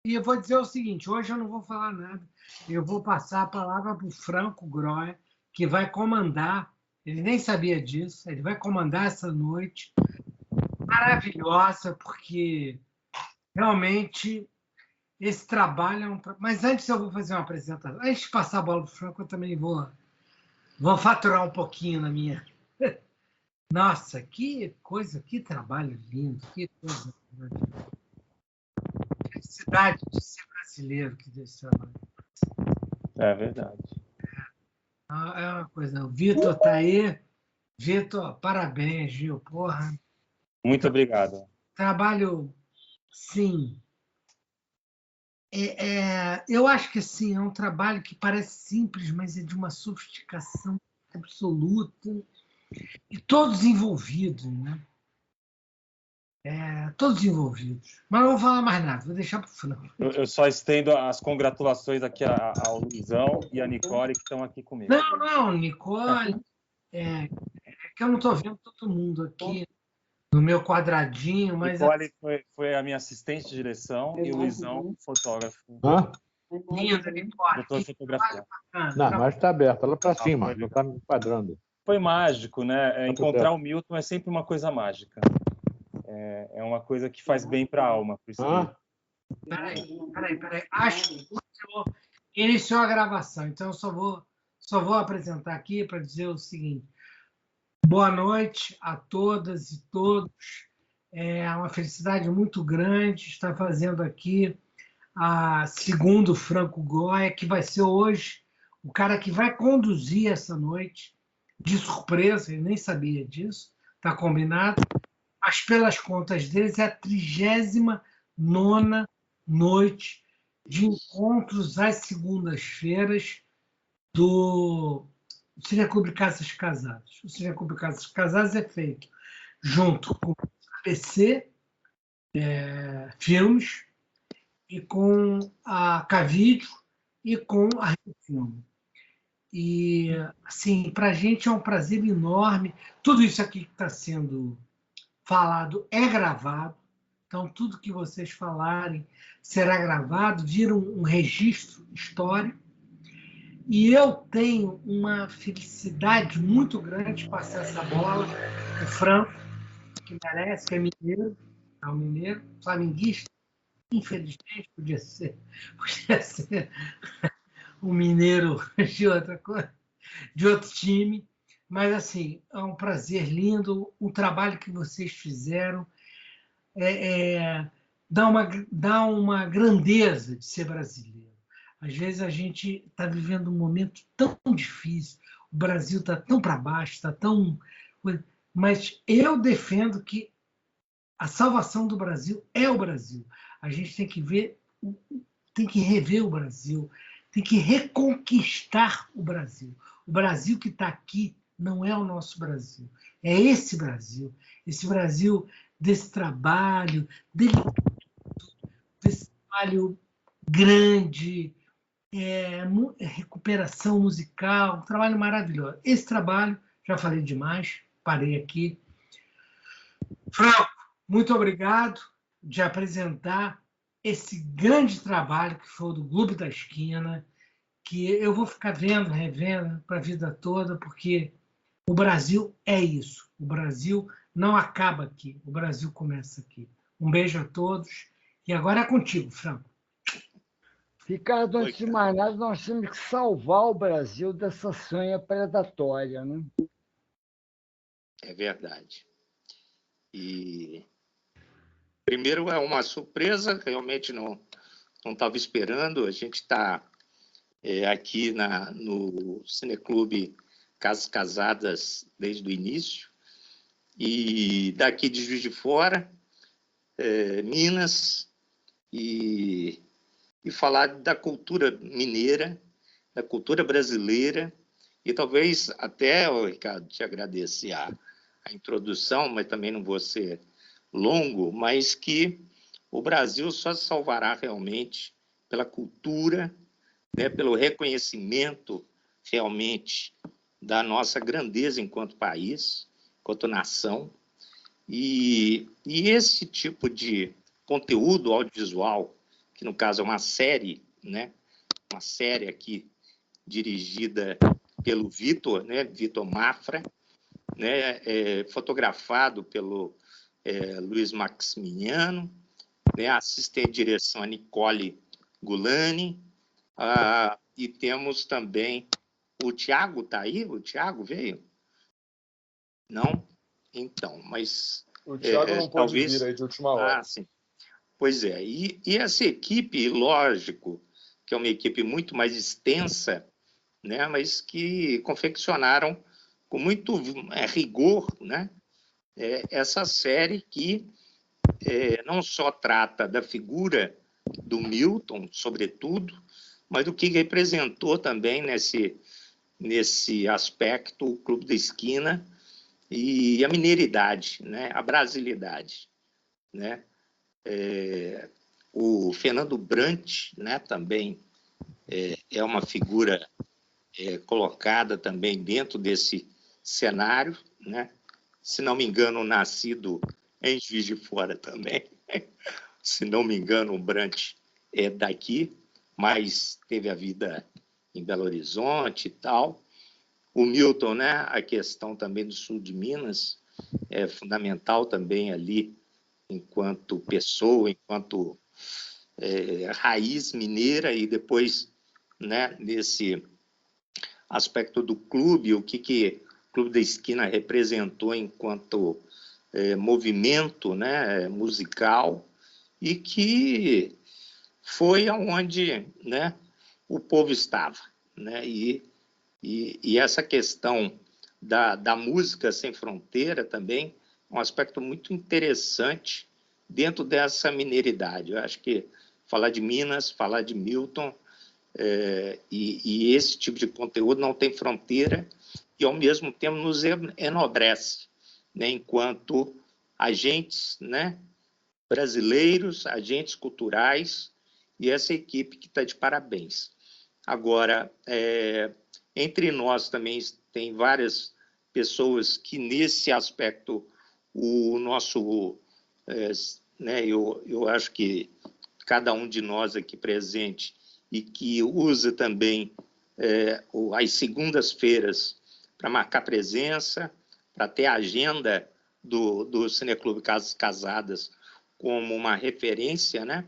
E eu vou dizer o seguinte, hoje eu não vou falar nada, eu vou passar a palavra para o Franco Grohe, que vai comandar, ele nem sabia disso, ele vai comandar essa noite maravilhosa, porque realmente esse trabalho é um... Mas antes eu vou fazer uma apresentação. Antes de passar a bola para o Franco, eu também vou faturar um pouquinho na minha... Nossa, que coisa, que trabalho lindo, que coisa maravilhosa. Felicidade de ser brasileiro que desse trabalho. É verdade. É uma coisa. O Vitor está aí. Vitor, parabéns, Gil. Porra. Muito obrigado. Trabalho, sim. Eu acho que assim, é um trabalho que parece simples, mas é de uma sofisticação absoluta. E todos envolvidos, né? Todos envolvidos. Mas não vou falar mais nada, vou deixar para o final. Eu só estendo as congratulações aqui ao Luizão e à Nicole, que estão aqui comigo. Não, Nicole. É que eu não estou vendo todo mundo aqui no meu quadradinho, mas... Nicole foi a minha assistente de direção e o Luizão, fotógrafo. Linda, Nicole. Doutor fotografia. Não, mas está aberto, ela para cima, não está me enquadrando. Foi mágico, né? Encontrar o Milton é sempre uma coisa mágica. É uma coisa que faz bem para a alma. Peraí. Acho que iniciou a gravação, então eu só vou apresentar aqui para dizer o seguinte. Boa noite a todas e todos. É uma felicidade muito grande estar fazendo aqui a segundo Franco Grohe, que vai ser hoje o cara que vai conduzir essa noite, de surpresa, ele nem sabia disso, está combinado, mas pelas contas deles é a 39ª noite de encontros às segundas-feiras do Cineclube Casas Casadas. O Cineclube Casas Casadas é feito junto com a ABC Filmes e com a Cavídeo e com a Rio Filme. E, assim, para a gente é um prazer enorme. Tudo isso aqui que está sendo falado é gravado, então tudo que vocês falarem será gravado, vira um registro histórico. E eu tenho uma felicidade muito grande de passar essa bola para o Franco, que merece, que é mineiro, flamenguista. Infelizmente, podia ser um mineiro de outra coisa, de outro time. Mas, assim, é um prazer lindo. O trabalho que vocês fizeram dá uma grandeza de ser brasileiro. Às vezes a gente está vivendo um momento tão difícil, o Brasil está tão para baixo, está tão... Mas eu defendo que a salvação do Brasil é o Brasil. A gente tem que rever o Brasil, tem que reconquistar o Brasil. O Brasil que está aqui não é o nosso Brasil. É esse Brasil desse trabalho, desse trabalho grande, recuperação musical, um trabalho maravilhoso. Esse trabalho, já falei demais, parei aqui. Franco, muito obrigado de apresentar esse grande trabalho que foi o do Clube da Esquina, que eu vou ficar vendo, revendo para a vida toda, porque o Brasil é isso. O Brasil não acaba aqui, o Brasil começa aqui. Um beijo a todos. E agora é contigo, Franco. Ricardo, antes de mais nada, nós temos que salvar o Brasil dessa sanha predatória, né? É verdade. E primeiro é uma surpresa, realmente não estava esperando. A gente está aqui no Cineclube Casas Casadas desde o início, e daqui de Juiz de Fora, Minas, e falar da cultura mineira, da cultura brasileira, e talvez até, Ricardo, te agradecer a introdução, mas também não vou ser longo, mas que o Brasil só se salvará realmente pela cultura, né, pelo reconhecimento realmente da nossa grandeza enquanto país, enquanto nação, e esse tipo de conteúdo audiovisual que no caso é uma série, né? Uma série aqui dirigida pelo Vitor, né? Vitor Mafra, né? Fotografado pelo Luiz Maximiano, né? Assistente de direção a Nicole Gulani, e temos também o Tiago, está aí? O Tiago veio? Não? Então, mas... O Tiago não pode talvez... vir aí de última hora. Sim. Pois é, e essa equipe, lógico, que é uma equipe muito mais extensa, né, mas que confeccionaram com muito rigor, né, essa série que não só trata da figura do Milton, sobretudo, mas do que representou também nesse aspecto o Clube da Esquina e a mineiridade, né, a brasilidade, né? O Fernando Brant, né, também é uma figura colocada também dentro desse cenário, né? Se não me engano, nascido em Juiz de Fora também. Se não me engano, o Brant é daqui, mas teve a vida em Belo Horizonte e tal. O Milton, né, a questão também do sul de Minas é fundamental também ali, enquanto pessoa, enquanto raiz mineira, e depois, né, nesse aspecto do clube, o que o Clube da Esquina representou enquanto movimento, né, musical, e que foi aonde, né, o povo estava, né, e essa questão da música sem fronteira também um aspecto muito interessante dentro dessa mineiridade. Eu acho que falar de Minas, falar de Milton, e esse tipo de conteúdo não tem fronteira e, ao mesmo tempo, nos enobrece, né, enquanto agentes, né, brasileiros, agentes culturais, e essa equipe que está de parabéns. Agora, entre nós também tem várias pessoas que, nesse aspecto, o nosso, né, eu acho que cada um de nós aqui presente e que usa também as segundas-feiras para marcar presença, para ter a agenda do Cineclube Casas Casadas como uma referência, né?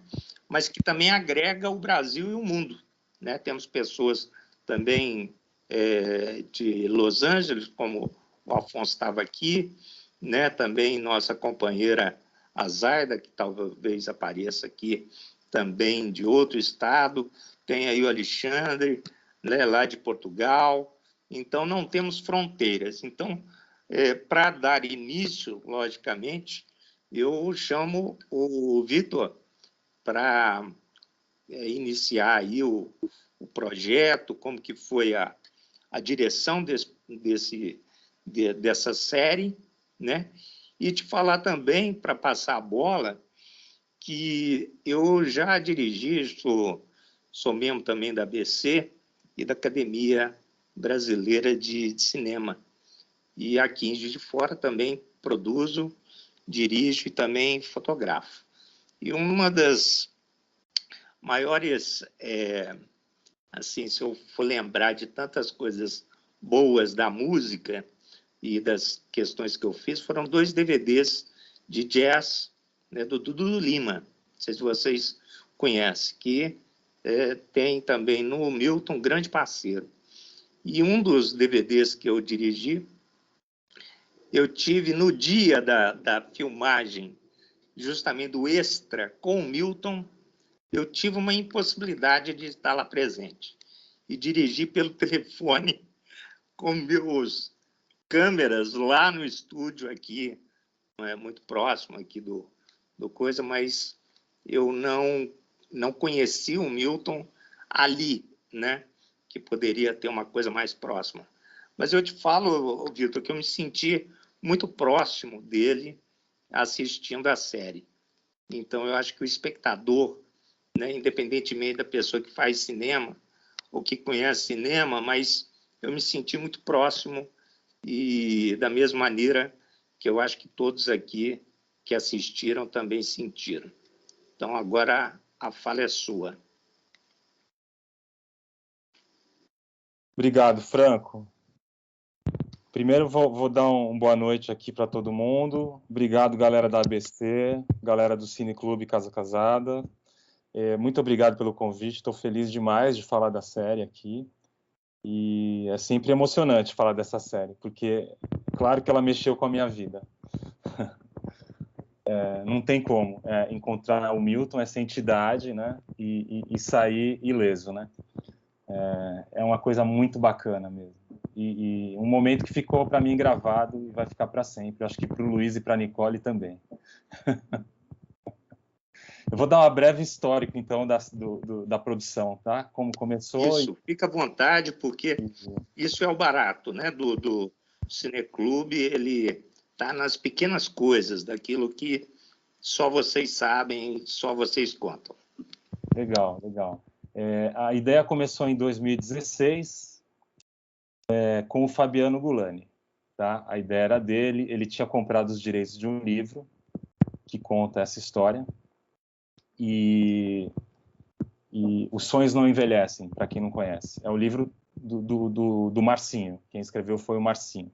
Mas que também agrega o Brasil e o mundo, né? Temos pessoas também de Los Angeles, como o Afonso estava aqui, né? Também nossa companheira Azaida, que talvez apareça aqui também de outro estado, tem aí o Alexandre, né, lá de Portugal. Então, não temos fronteiras. Então, para dar início, logicamente, eu chamo o Vitor para iniciar aí o projeto, como que foi a direção dessa série, né? E te falar também, para passar a bola, que eu já dirigi, sou membro também da ABC e da Academia Brasileira de Cinema. E aqui em Juiz de Fora também produzo, dirijo e também fotografo. E uma das maiores, assim, se eu for lembrar de tantas coisas boas da música e das questões que eu fiz, foram 2 DVDs de jazz, né, do Dudu Lima, não sei se vocês conhecem, que tem também no Milton, um grande parceiro. E um dos DVDs que eu dirigi, eu tive no dia da filmagem, justamente do extra com o Milton, eu tive uma impossibilidade de estar lá presente. E dirigi pelo telefone com meus câmeras lá no estúdio aqui, muito próximo aqui do coisa, mas eu não conheci o Milton ali, né? Que poderia ter uma coisa mais próxima. Mas eu te falo, Vitor, que eu me senti muito próximo dele assistindo a série. Então, eu acho que o espectador, né, independentemente da pessoa que faz cinema ou que conhece cinema, mas eu me senti muito próximo e da mesma maneira que eu acho que todos aqui que assistiram também sentiram. Então, agora a fala é sua. Obrigado, Franco. Primeiro, vou dar boa noite aqui para todo mundo. Obrigado, galera da ABC, galera do Cine Clube Casa Casada. Muito obrigado pelo convite. Estou feliz demais de falar da série aqui. E é sempre emocionante falar dessa série, porque, claro que ela mexeu com a minha vida. Não tem como encontrar o Milton, essa entidade, né, e sair ileso, né? É uma coisa muito bacana mesmo. E um momento que ficou para mim gravado e vai ficar para sempre. Acho que para o Luiz e para a Nicole também. Eu vou dar uma breve histórico, então, da produção, tá? Como começou. Isso, fica à vontade, porque isso é o barato, né? Do Cineclube, ele está nas pequenas coisas, daquilo que só vocês sabem, só vocês contam. Legal, legal. A ideia começou em 2016 com o Fabiano Gulani, tá? A ideia era dele, ele tinha comprado os direitos de um livro que conta essa história. E Os Sonhos Não Envelhecem, para quem não conhece. É o livro do Marcinho. Quem escreveu foi o Marcinho.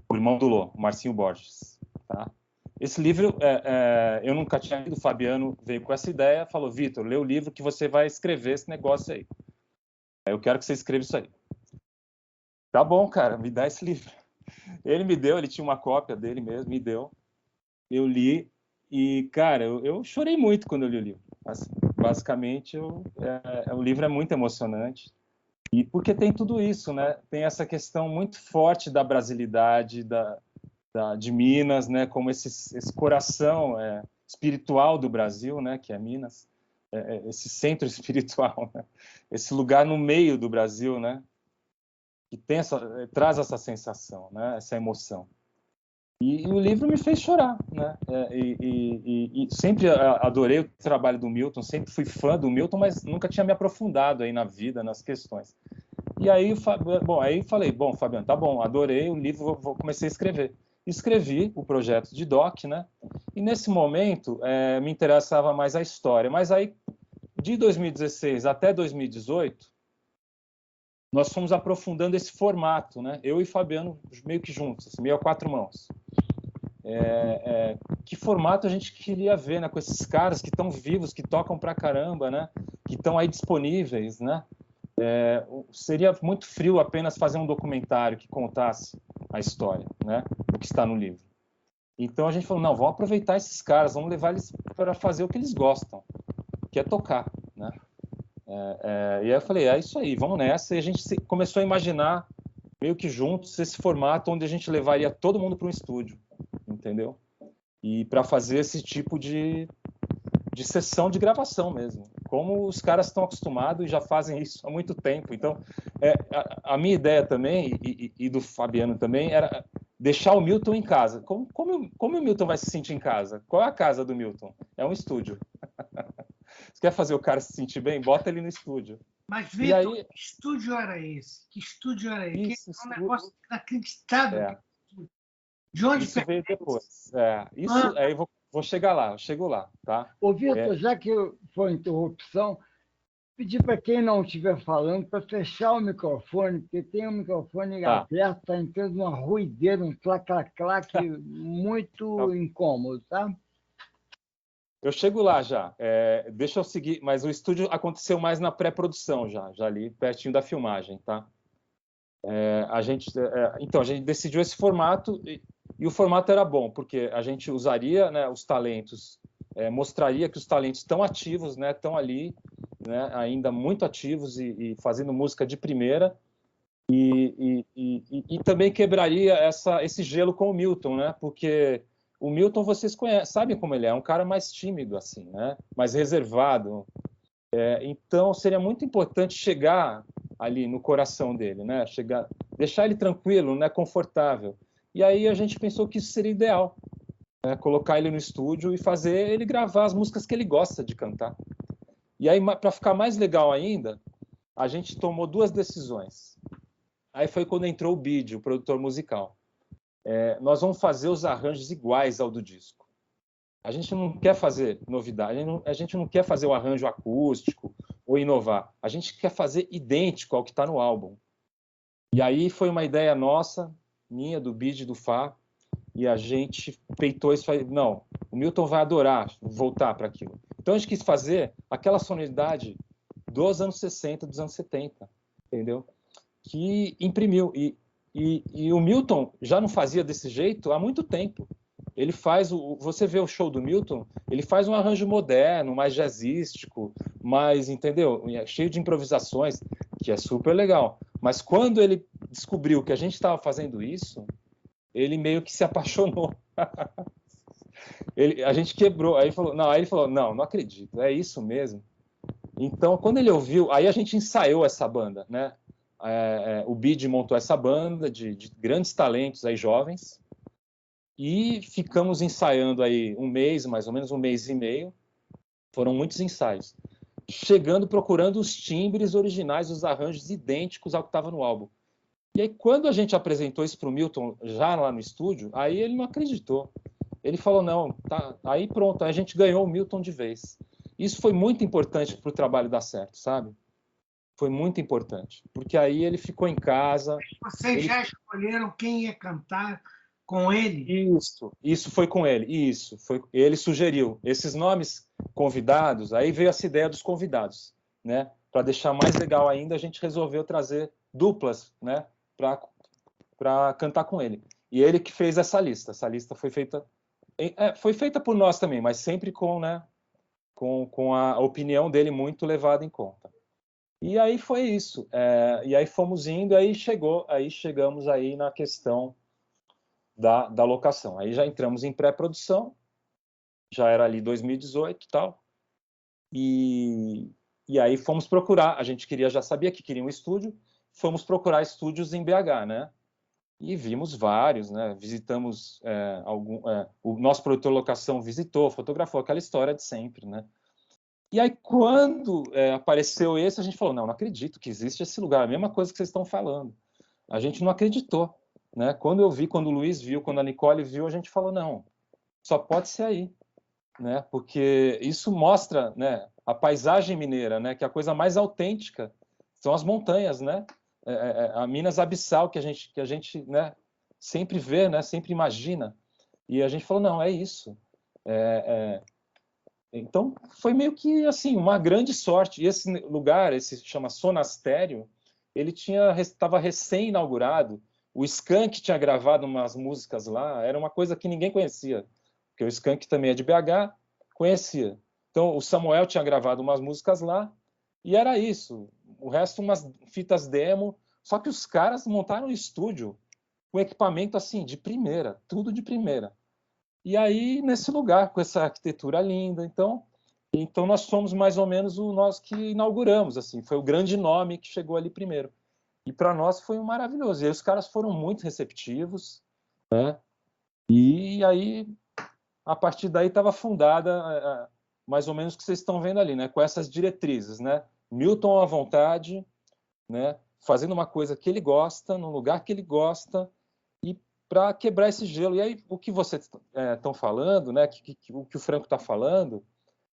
O irmão do Lô, o Marcinho Borges. Tá? Esse livro, eu nunca tinha lido, o Fabiano veio com essa ideia, falou, Vitor, lê o livro que você vai escrever esse negócio aí. Eu quero que você escreva isso aí. Tá bom, cara, me dá esse livro. Ele me deu, ele tinha uma cópia dele mesmo, me deu. Eu li. E, cara, eu chorei muito quando eu li o livro. Assim, basicamente, o livro é muito emocionante. E porque tem tudo isso, né? Tem essa questão muito forte da brasilidade, de Minas, né? Como esse coração espiritual do Brasil, né? Que é Minas. Esse centro espiritual, né? Esse lugar no meio do Brasil, né? Que traz essa sensação, né? Essa emoção. E o livro me fez chorar, né? E sempre adorei o trabalho do Milton, sempre fui fã do Milton, mas nunca tinha me aprofundado aí na vida, nas questões. E aí, aí falei, Fabiano, tá bom, adorei o livro, comecei a escrever. Escrevi o projeto de doc, né? E nesse momento me interessava mais a história. Mas aí, de 2016 até 2018, nós fomos aprofundando esse formato, né? Eu e Fabiano meio que juntos, assim, meio a quatro mãos. Que formato a gente queria ver, né? Com esses caras que estão vivos, que tocam pra caramba, né? Que estão aí disponíveis, né? Seria muito frio apenas fazer um documentário que contasse a história, né? O que está no livro. Então a gente falou, não, vamos aproveitar esses caras, vamos levar eles para fazer o que eles gostam, que é tocar, né? E aí eu falei, é isso aí, vamos nessa. E a gente começou a imaginar, meio que juntos, esse formato onde a gente levaria todo mundo para um estúdio, entendeu? E para fazer esse tipo de sessão de gravação mesmo. Como os caras estão acostumados e já fazem isso há muito tempo. Então, a minha ideia também, e do Fabiano também, era deixar o Milton em casa. Como o Milton vai se sentir em casa? Qual é a casa do Milton? É um estúdio. Você quer fazer o cara se sentir bem? Bota ele no estúdio. Mas, Vitor, aí... que estúdio era esse? Que estúdio era esse? É um negócio inacreditável. De onde isso veio depois. Aí vou chegar lá, eu chego lá, tá? Ô, Vitor, já que foi interrupção, pedir para quem não estiver falando para fechar o microfone, porque tem um microfone aberto, está entrando uma ruideira, um clac-clac muito incômodo, tá? Eu chego lá já. Deixa eu seguir, mas o estúdio aconteceu mais na pré-produção já ali pertinho da filmagem, tá? Então a gente decidiu esse formato e o formato era bom porque a gente usaria, né, os talentos, mostraria que os talentos estão ativos, né, estão ali, né, ainda muito ativos e fazendo música de primeira e também quebraria esse gelo com o Milton, né? Porque o Milton, vocês sabem como ele é um cara mais tímido, assim, né? Mais reservado. Então, seria muito importante chegar ali no coração dele, né? Deixar ele tranquilo, né? Confortável. E aí a gente pensou que isso seria ideal, né? Colocar ele no estúdio e fazer ele gravar as músicas que ele gosta de cantar. E aí, para ficar mais legal ainda, a gente tomou duas decisões. Aí foi quando entrou o Bid, o produtor musical. Nós vamos fazer os arranjos iguais ao do disco. A gente não quer fazer novidade, a gente não quer fazer o arranjo acústico ou inovar. A gente quer fazer idêntico ao que está no álbum. E aí foi uma ideia nossa, minha, do Bid e do Fá, e a gente peitou isso aí. Não, o Milton vai adorar voltar para aquilo. Então a gente quis fazer aquela sonoridade dos anos 60, dos anos 70, entendeu? Que imprimiu. E o Milton já não fazia desse jeito há muito tempo. Ele faz, você vê o show do Milton, ele faz um arranjo moderno, mais jazzístico, mais, entendeu? Cheio de improvisações, que é super legal. Mas quando ele descobriu que a gente estava fazendo isso, ele meio que se apaixonou. A gente quebrou. Aí ele falou, não acredito, é isso mesmo. Então, quando ele ouviu, aí a gente ensaiou essa banda, né? O Bid montou essa banda de grandes talentos aí, jovens, e ficamos ensaiando aí um mês, mais ou menos um mês e meio. Foram muitos ensaios. Procurando os timbres originais, os arranjos idênticos ao que estava no álbum. E aí, quando a gente apresentou isso para o Milton, já lá no estúdio, aí ele não acreditou. Ele falou, não, tá. Aí pronto, aí a gente ganhou o Milton de vez. Isso foi muito importante para o trabalho dar certo, sabe? Foi muito importante, porque aí ele ficou em casa. Vocês já escolheram quem ia cantar com ele? Isso foi com ele. Ele sugeriu esses nomes convidados. Aí veio essa ideia dos convidados, né? Para deixar mais legal ainda, a gente resolveu trazer duplas, né? Para cantar com ele. E ele que fez essa lista. Essa lista foi feita por nós também, mas sempre com, né? Com a opinião dele muito levada em conta. E aí foi isso. E aí fomos indo, aí chegamos aí na questão da locação. Aí já entramos em pré-produção, já era ali 2018 e tal, e aí fomos procurar, a gente já sabia que queria um estúdio, fomos procurar estúdios em BH, né? E vimos vários, né? Visitamos o nosso produtor de locação visitou, fotografou, aquela história de sempre, né? E aí, quando apareceu esse, a gente falou, não acredito que existe esse lugar, a mesma coisa que vocês estão falando. A gente não acreditou, né? Quando o Luiz viu, quando a Nicole viu, a gente falou, não, só pode ser aí, né? Porque isso mostra, né, a paisagem mineira, né? Que a coisa mais autêntica são as montanhas, né? A Minas Abissal que a gente, né, sempre vê, né? Sempre imagina. E a gente falou, não, é isso. Então, foi meio que assim uma grande sorte. E esse lugar, esse chama Sonastério, ele estava recém-inaugurado. O Skank tinha gravado umas músicas lá, era uma coisa que ninguém conhecia, porque o Skank também é de BH, conhecia. Então, o Samuel tinha gravado umas músicas lá, e era isso. O resto, umas fitas demo, só que os caras montaram um estúdio com equipamento assim, de primeira, tudo de primeira. E aí, nesse lugar, com essa arquitetura linda, então nós fomos mais ou menos nós que inauguramos, assim, foi o grande nome que chegou ali primeiro. E para nós foi maravilhoso. E aí os caras foram muito receptivos, né? E aí, a partir daí, estava fundada mais ou menos o que vocês estão vendo ali, né? Com essas diretrizes, né? Milton à vontade, né? Fazendo uma coisa que ele gosta, no lugar que ele gosta, e para quebrar esse gelo. E aí, o que vocês estão falando, né? O que o Franco está falando,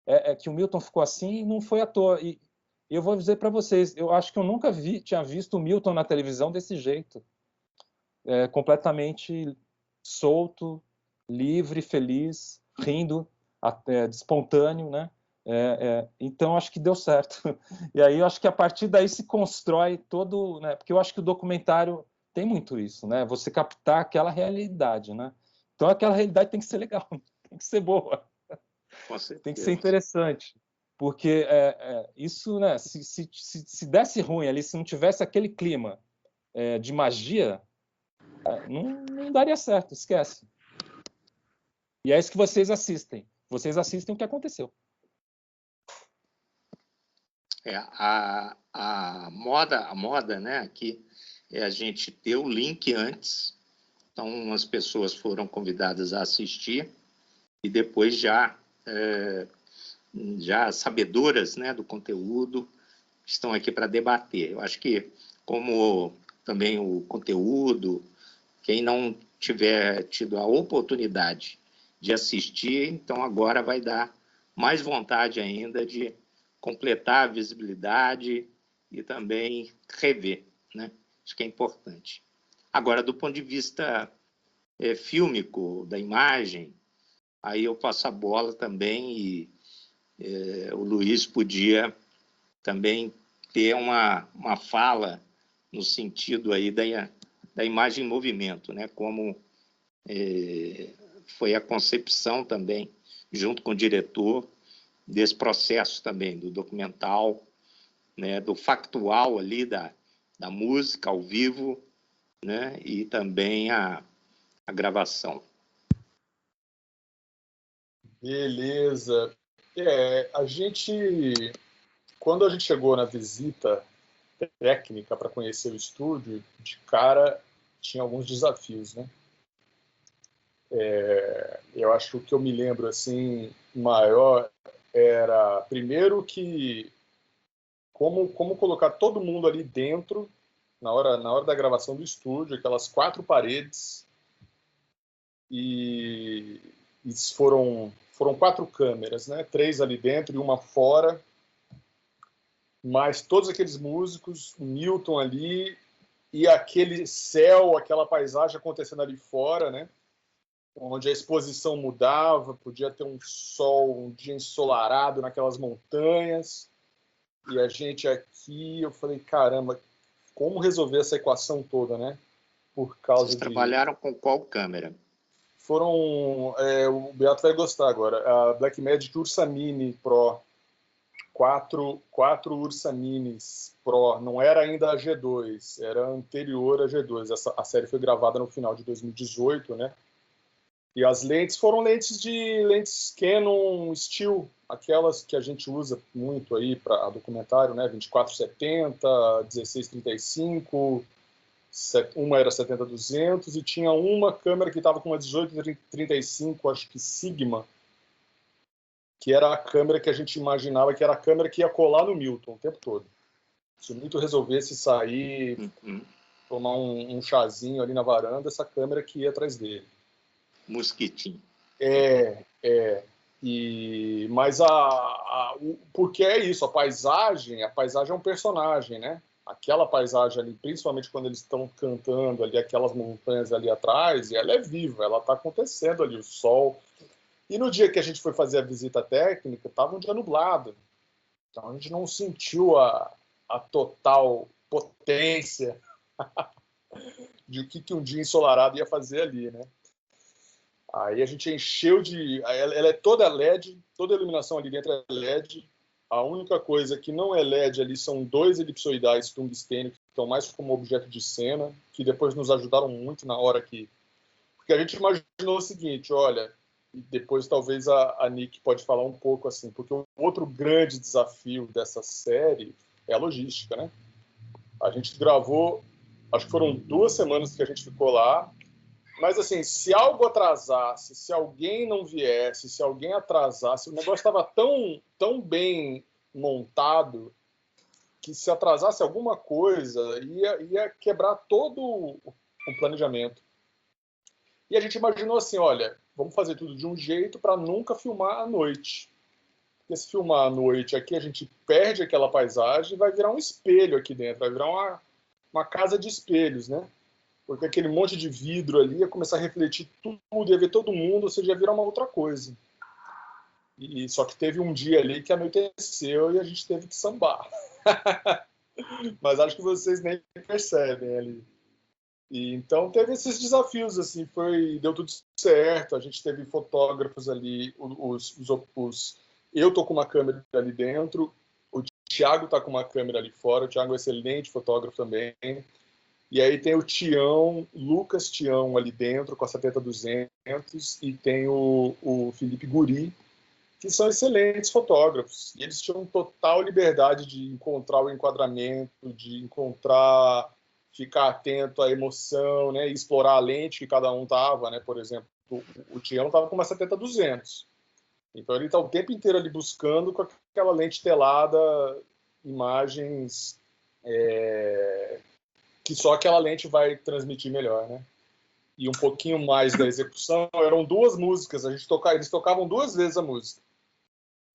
é que o Milton ficou assim e não foi à toa. E eu vou dizer para vocês, eu acho que eu nunca tinha visto o Milton na televisão desse jeito. Completamente solto, livre, feliz, rindo, espontâneo, né? Então, acho que deu certo. E aí, eu acho que a partir daí se constrói todo... Né? Porque eu acho que o documentário tem muito isso, né? Você captar aquela realidade, né? Então, aquela realidade tem que ser legal, tem que ser boa. Tem que ser interessante, porque isso, né, se desse ruim ali, se não tivesse aquele clima de magia, não daria certo, esquece. E é isso que vocês assistem o que aconteceu. A moda, né, aqui é a gente ter o link antes, então umas pessoas foram convidadas a assistir e depois já sabedoras, né, do conteúdo, estão aqui para debater. Eu acho que, como também o conteúdo, quem não tiver tido a oportunidade de assistir, então agora vai dar mais vontade ainda de completar a visibilidade e também rever, né? Acho que é importante. Agora, do ponto de vista fílmico, da imagem, aí eu passo a bola também e o Luiz podia também ter uma fala no sentido aí da imagem em movimento, né? Como foi a concepção também, junto com o diretor, desse processo também, do documental, né? Do factual ali, da música ao vivo, né? E também a gravação. Beleza. Quando a gente chegou na visita técnica para conhecer o estúdio, de cara tinha alguns desafios, né? Eu acho que o que eu me lembro assim maior era primeiro que como colocar todo mundo ali dentro na hora da gravação do estúdio, aquelas 4 paredes, e foram 4 câmeras, né? 3 ali dentro e uma fora, mas todos aqueles músicos, o Milton ali e aquele céu, aquela paisagem acontecendo ali fora, né? Onde a exposição mudava, podia ter um sol, um dia ensolarado naquelas montanhas, e a gente aqui, eu falei, caramba, como resolver essa equação toda, né? Por causa Vocês trabalharam com qual câmera? Foram, o Beato vai gostar agora, a Blackmagic Ursa Mini Pro, 4 Ursa Minis Pro, não era ainda a G2, era anterior à G2, a série foi gravada no final de 2018, né? E as lentes foram lentes Canon Steel, aquelas que a gente usa muito aí para documentário, né? 24-70, 16-35, uma era 70-200 e tinha uma câmera que estava com uma 18-35, acho que Sigma, que era a câmera que a gente imaginava que era a câmera que ia colar no Milton o tempo todo. Se o Milton resolvesse sair, tomar um chazinho ali na varanda, essa câmera que ia atrás dele. Mosquitinho. Mas porque é isso, a paisagem é um personagem, né? Aquela paisagem ali, principalmente quando eles estão cantando ali, aquelas montanhas ali atrás, e ela é viva, ela está acontecendo ali, o sol. E no dia que a gente foi fazer a visita técnica, estava um dia nublado. Então a gente não sentiu a total potência de o que um dia ensolarado ia fazer ali, né? Aí a gente encheu de... Ela é toda LED, toda a iluminação ali dentro é LED. A única coisa que não é LED ali são 2 elipsoidais tungstênio, que estão mais como objeto de cena, que depois nos ajudaram muito na hora que... Porque a gente imaginou o seguinte, olha, e depois talvez a Nick pode falar um pouco assim, porque o outro grande desafio dessa série é a logística, né? A gente gravou, acho que foram 2 semanas que a gente ficou lá, mas assim, se algo atrasasse, se alguém não viesse, se alguém atrasasse, o negócio estava tão bem montado que se atrasasse alguma coisa, ia quebrar todo o planejamento. E a gente imaginou assim, olha, vamos fazer tudo de um jeito para nunca filmar à noite. Porque se filmar à noite aqui, a gente perde aquela paisagem e vai virar um espelho aqui dentro, vai virar uma casa de espelhos, né? Porque aquele monte de vidro ali ia começar a refletir tudo, ia ver todo mundo, ou seja, ia virar uma outra coisa. E só que teve um dia ali que anoiteceu e a gente teve que sambar. Mas acho que vocês nem percebem ali. E então teve esses desafios, assim, deu tudo certo, a gente teve fotógrafos ali, eu tô com uma câmera ali dentro, o Thiago tá com uma câmera ali fora, o Thiago é um excelente fotógrafo também. E aí tem o Lucas Tião ali dentro, com a 70-200, e tem o Felipe Guri, que são excelentes fotógrafos. E eles tinham total liberdade de encontrar o enquadramento, ficar atento à emoção, né, e explorar a lente que cada um tava, né? Por exemplo, o Tião estava com uma 70-200. Então ele está o tempo inteiro ali buscando com aquela lente telada, imagens... que só aquela lente vai transmitir melhor, né? e um pouquinho mais da execução, eram 2 músicas. Eles tocavam 2 vezes a música.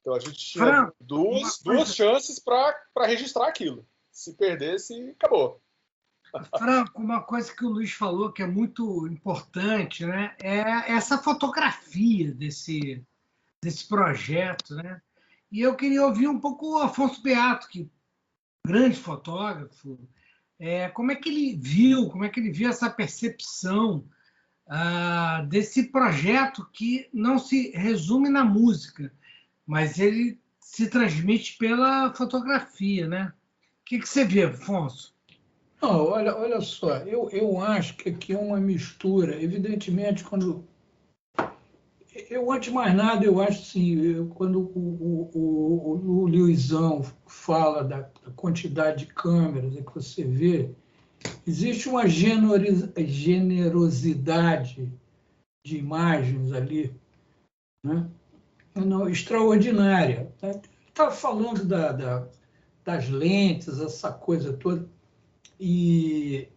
Então a gente tinha Franco, duas chances para registrar aquilo. Se perdesse, acabou. Franco, uma coisa que o Luiz falou que é muito importante, né, é essa fotografia desse projeto, né? E eu queria ouvir um pouco o Afonso Beato, que é um grande fotógrafo, como é que ele viu essa percepção desse projeto que não se resume na música, mas ele se transmite pela fotografia, né? O que você vê, Afonso? Não, olha só, eu acho que aqui é uma mistura. Evidentemente, antes de mais nada, eu acho assim, quando o Luizão fala da quantidade de câmeras que você vê, existe uma generosidade de imagens ali, né? Não, extraordinária. Está falando das lentes, essa coisa toda. E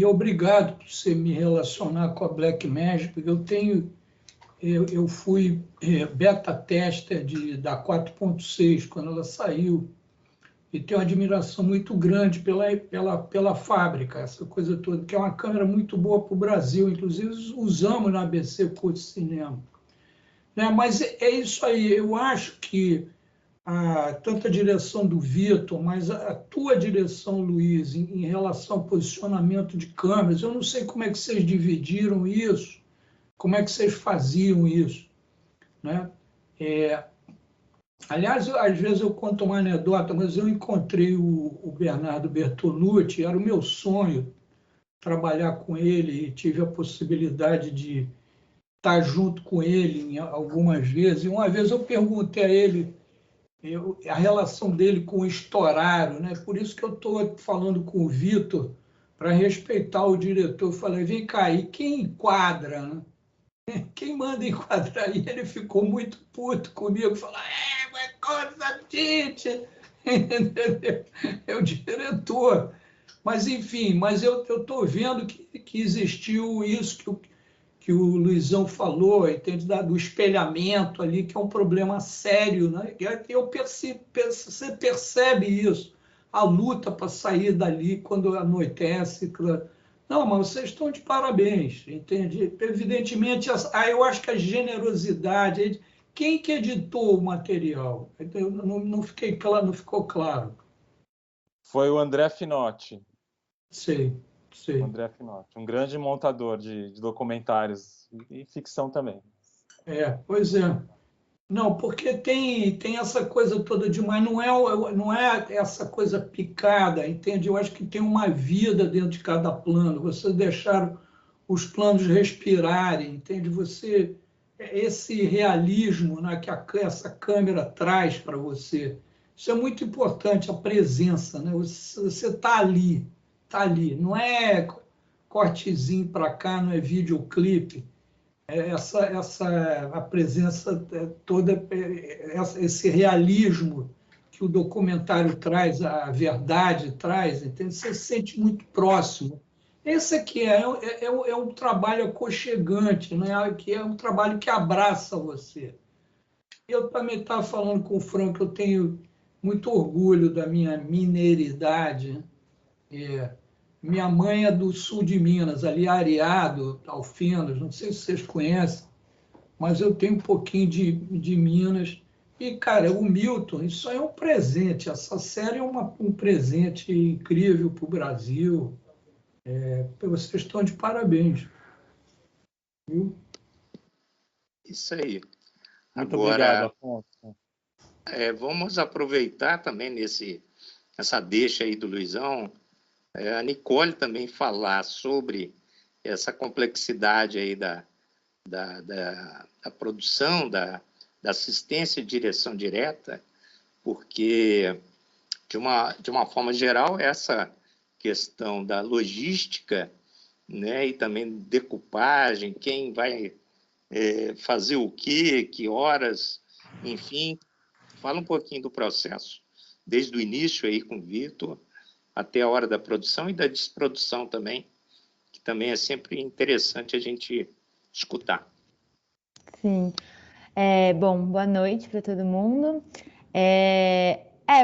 obrigado por você me relacionar com a Blackmagic, porque eu fui beta tester da 4.6 quando ela saiu, e tenho uma admiração muito grande pela fábrica, essa coisa toda, que é uma câmera muito boa para o Brasil, inclusive usamos na ABC Curso de Cinema. Né? Mas é isso aí, eu acho que tanto a direção do Vitor, mas a tua direção, Luiz, em relação ao posicionamento de câmeras, eu não sei como é que vocês dividiram isso, como é que vocês faziam isso, né? Aliás, às vezes eu conto uma anedota, mas eu encontrei o Bernardo Bertolucci, era o meu sonho trabalhar com ele, e tive a possibilidade de estar junto com ele algumas vezes, e uma vez eu perguntei a ele a relação dele com o Storaro, né? Por isso que eu estou falando com o Vitor, para respeitar o diretor. Eu falei, vem cá, e quem enquadra, né? Quem manda enquadrar? E ele ficou muito puto comigo, falou, mas coisa gente, entendeu? É o diretor. Mas, enfim, eu estou vendo que existiu isso que o Luizão falou, entende? Do espelhamento ali, que é um problema sério, né? Você percebe isso, a luta para sair dali quando anoitece. Não, mas vocês estão de parabéns, entende? Evidentemente, eu acho que a generosidade. Quem que editou o material? Não ficou claro. Foi o André Finotti. Sei. O André Finotti, um grande montador de documentários e ficção também. Pois é. Não, porque tem essa coisa toda demais, não é essa coisa picada, entende? Eu acho que tem uma vida dentro de cada plano, vocês deixaram os planos respirarem, entende? Esse realismo, né, que essa câmera traz para você, isso é muito importante, a presença, né? Você está ali, não é cortezinho para cá, não é videoclipe. A presença toda, esse realismo que o documentário traz, a verdade traz, entende? Você se sente muito próximo. Esse aqui é um trabalho aconchegante, né? Que é um trabalho que abraça você. Eu também estava falando com o Franco, eu tenho muito orgulho da minha mineiridade. Minha mãe é do sul de Minas, ali Areado, Alfenas, não sei se vocês conhecem, mas eu tenho um pouquinho de Minas. E, cara, o Milton, isso aí é um presente. Essa série é um presente incrível para o Brasil. Vocês estão de parabéns. Viu? Isso aí. Muito obrigado, Afonso. Vamos aproveitar também essa deixa aí do Luizão, a Nicole também falar sobre essa complexidade aí da produção, da assistência e direção direta, porque, de uma forma geral, essa questão da logística, né, e também decupagem, quem vai fazer o quê, que horas, enfim, fala um pouquinho do processo, desde o início aí com o Vitor, até a hora da produção e da desprodução também, que também é sempre interessante a gente escutar. Sim. Bom, boa noite para todo mundo.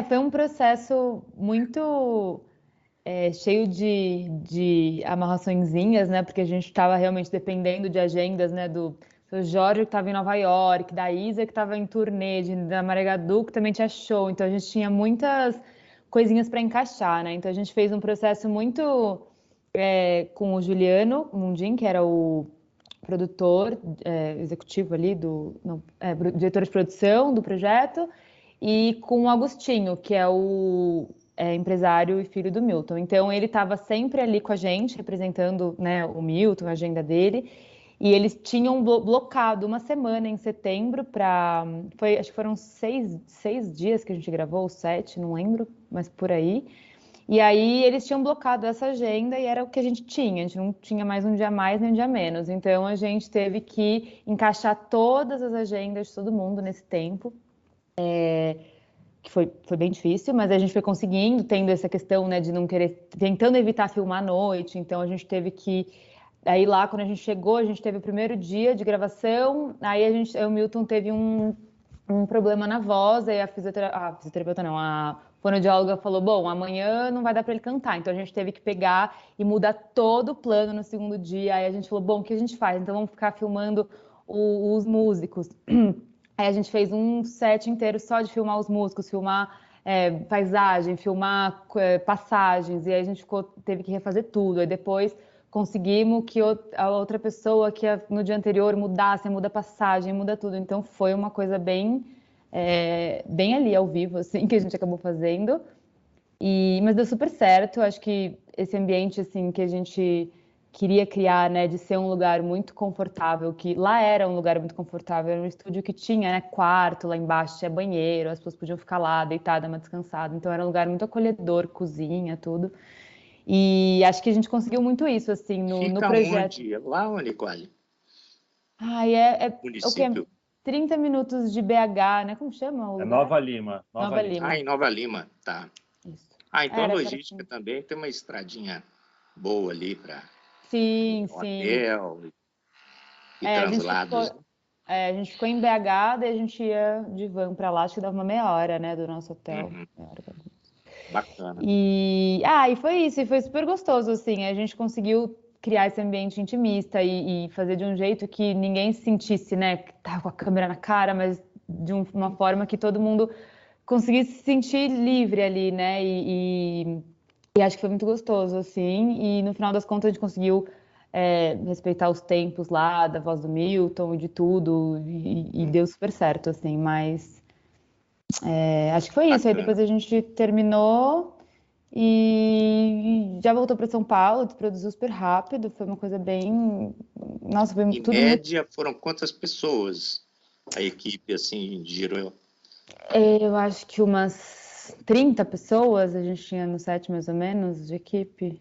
Foi um processo muito cheio de amarraçõezinhas, né? Porque a gente estava realmente dependendo de agendas, né? Do Jorge, que estava em Nova York, da Isa, que estava em turnê, da Marigadu, que também tinha show. Então, a gente tinha muitas coisinhas para encaixar, né? Então, a gente fez um processo muito com o Juliano Mundim, que era o produtor executivo ali, diretor de produção do projeto, e com o Agostinho, que é o empresário e filho do Milton. Então, ele estava sempre ali com a gente, representando, né, o Milton, a agenda dele, e eles tinham blocado uma semana em setembro para... Acho que foram seis dias que a gente gravou, ou 7, não lembro, mas por aí. E aí eles tinham blocado essa agenda e era o que a gente não tinha mais um dia mais nem um dia menos. Então a gente teve que encaixar todas as agendas de todo mundo nesse tempo, que foi bem difícil, mas a gente foi conseguindo, tendo essa questão, né, de não querer, tentando evitar filmar à noite. Então a gente teve que... Aí lá, quando a gente chegou, a gente teve o primeiro dia de gravação, aí o Milton teve um problema na voz, aí a fisioterapeuta não, a fonoaudióloga falou, bom, amanhã não vai dar para ele cantar, então a gente teve que pegar e mudar todo o plano no segundo dia, aí a gente falou, bom, o que a gente faz? Então vamos ficar filmando os músicos. Aí a gente fez um set inteiro só de filmar os músicos, filmar paisagem, filmar passagens, e aí a gente teve que refazer tudo, aí depois conseguimos que a outra pessoa que no dia anterior mudasse, muda a passagem, muda tudo. Então foi uma coisa bem ali ao vivo, assim, que a gente acabou fazendo. Mas deu super certo. Acho que esse ambiente assim que a gente queria criar, né, de ser um lugar muito confortável, que lá era um lugar muito confortável, era um estúdio que tinha, né, quarto lá embaixo, tinha banheiro, as pessoas podiam ficar lá deitada, mas descansada. Então era um lugar muito acolhedor, cozinha, tudo. E acho que a gente conseguiu muito isso, assim, no projeto. Fica onde? Lá, Nicole? O quê? 30 minutos de BH, né? Como chama o lugar? Nova Lima. Nova Lima. Em Nova Lima, tá. Isso. Então a logística também tem uma estradinha boa ali para hotel e translados. A gente ficou em BH, daí a gente ia de van para lá, acho que dava uma meia hora, né, do nosso hotel. Bacana. E foi isso, e foi super gostoso, assim, a gente conseguiu criar esse ambiente intimista e fazer de um jeito que ninguém se sentisse, né, que tava com a câmera na cara, mas de uma forma que todo mundo conseguisse se sentir livre ali, né, e acho que foi muito gostoso, assim, e no final das contas a gente conseguiu respeitar os tempos lá, da voz do Milton e de tudo, e deu super certo, assim, mas acho que foi isso. Aí depois a gente terminou e já voltou para São Paulo, produziu super rápido, foi uma coisa bem... Nossa, foi tudo... Em média, foram quantas pessoas a equipe, assim, girou? Eu acho que umas 30 pessoas a gente tinha no set, mais ou menos, de equipe.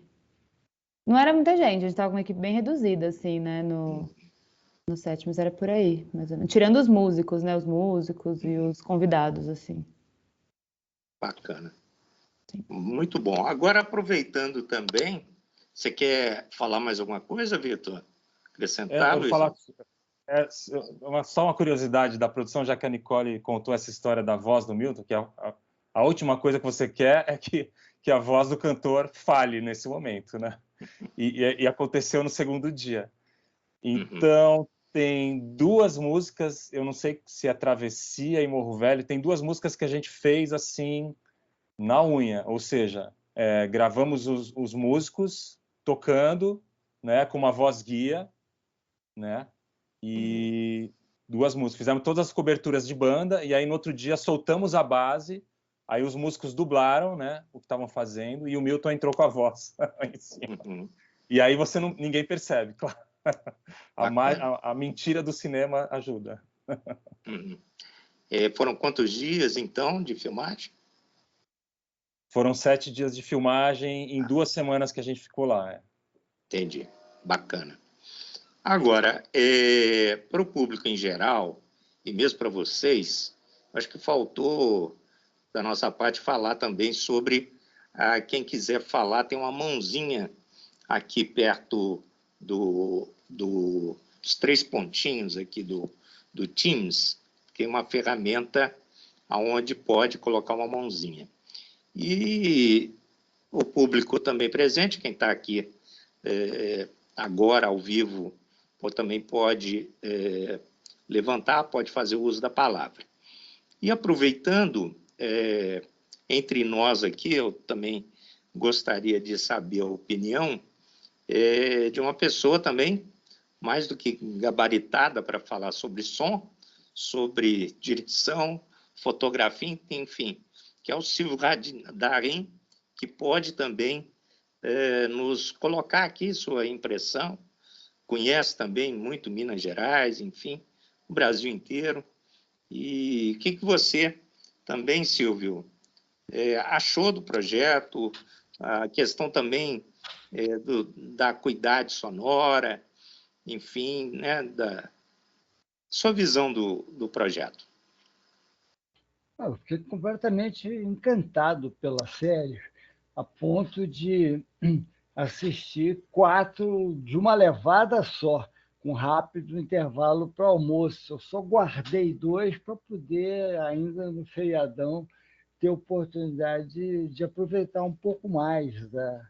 Não era muita gente, a gente estava com uma equipe bem reduzida, assim, né, no set, mas era por aí, mais ou menos. Tirando os músicos, né, os músicos e os convidados, assim. Bacana. Sim. Muito bom. Agora, aproveitando também, você quer falar mais alguma coisa, Vitor? Acrescentar, Luiz? Só uma curiosidade da produção, já que a Nicole contou essa história da voz do Milton, que a última coisa que você quer é que a voz do cantor falhe nesse momento, né? E aconteceu no segundo dia. Então, tem duas músicas, eu não sei se é Travessia e Morro Velho, tem duas músicas que a gente fez assim, na unha, ou seja, gravamos os músicos tocando, né, com uma voz guia, né, e duas músicas. Fizemos todas as coberturas de banda, e aí no outro dia soltamos a base, aí os músicos dublaram, né, o que estavam fazendo, e o Milton entrou com a voz em cima. E aí ninguém percebe, claro. A mentira do cinema ajuda. Foram quantos dias, então, de filmagem? Foram 7 dias de filmagem em 2 semanas que a gente ficou lá. Entendi. Bacana. Agora, para o público em geral, e mesmo para vocês, acho que faltou, da nossa parte, falar também sobre quem quiser falar, tem uma mãozinha aqui perto dos 3 pontinhos aqui do Teams, que é uma ferramenta onde pode colocar uma mãozinha. E o público também presente, quem está aqui agora ao vivo, também pode levantar, pode fazer o uso da palavra. E aproveitando, entre nós aqui, eu também gostaria de saber a opinião de uma pessoa também, mais do que gabaritada para falar sobre som, sobre direção, fotografia, enfim, que é o Silvio Darim, que pode também nos colocar aqui sua impressão, conhece também muito Minas Gerais, enfim, o Brasil inteiro. E o que você também, Silvio, achou do projeto, a questão também da acuidade sonora, enfim, né, da sua visão do projeto. Eu fiquei completamente encantado pela série, a ponto de assistir 4 de uma levada só, com rápido intervalo para o almoço. Eu só guardei 2 para poder, ainda no feriadão, ter oportunidade de aproveitar um pouco mais da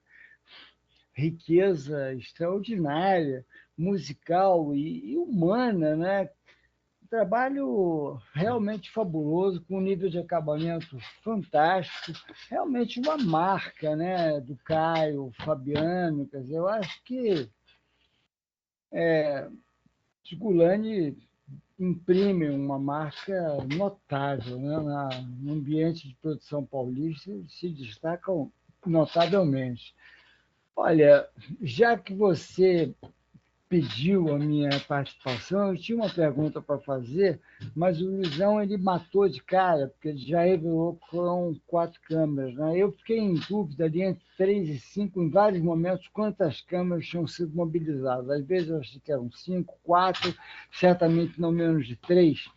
riqueza extraordinária, musical e humana, né? Trabalho realmente fabuloso, com um nível de acabamento fantástico, realmente uma marca, né, do Caio, Fabiano. Quer dizer, eu acho que Tigulani imprime uma marca notável, né, no ambiente de produção paulista, se destacam notavelmente. Olha, já que você pediu a minha participação, eu tinha uma pergunta para fazer, mas o Luizão ele matou de cara, porque ele já revelou que foram 4 câmeras. Né? Eu fiquei em dúvida ali entre 3 e 5, em vários momentos, quantas câmeras tinham sido mobilizadas. Às vezes eu achei que eram 5, 4, certamente não menos de 3.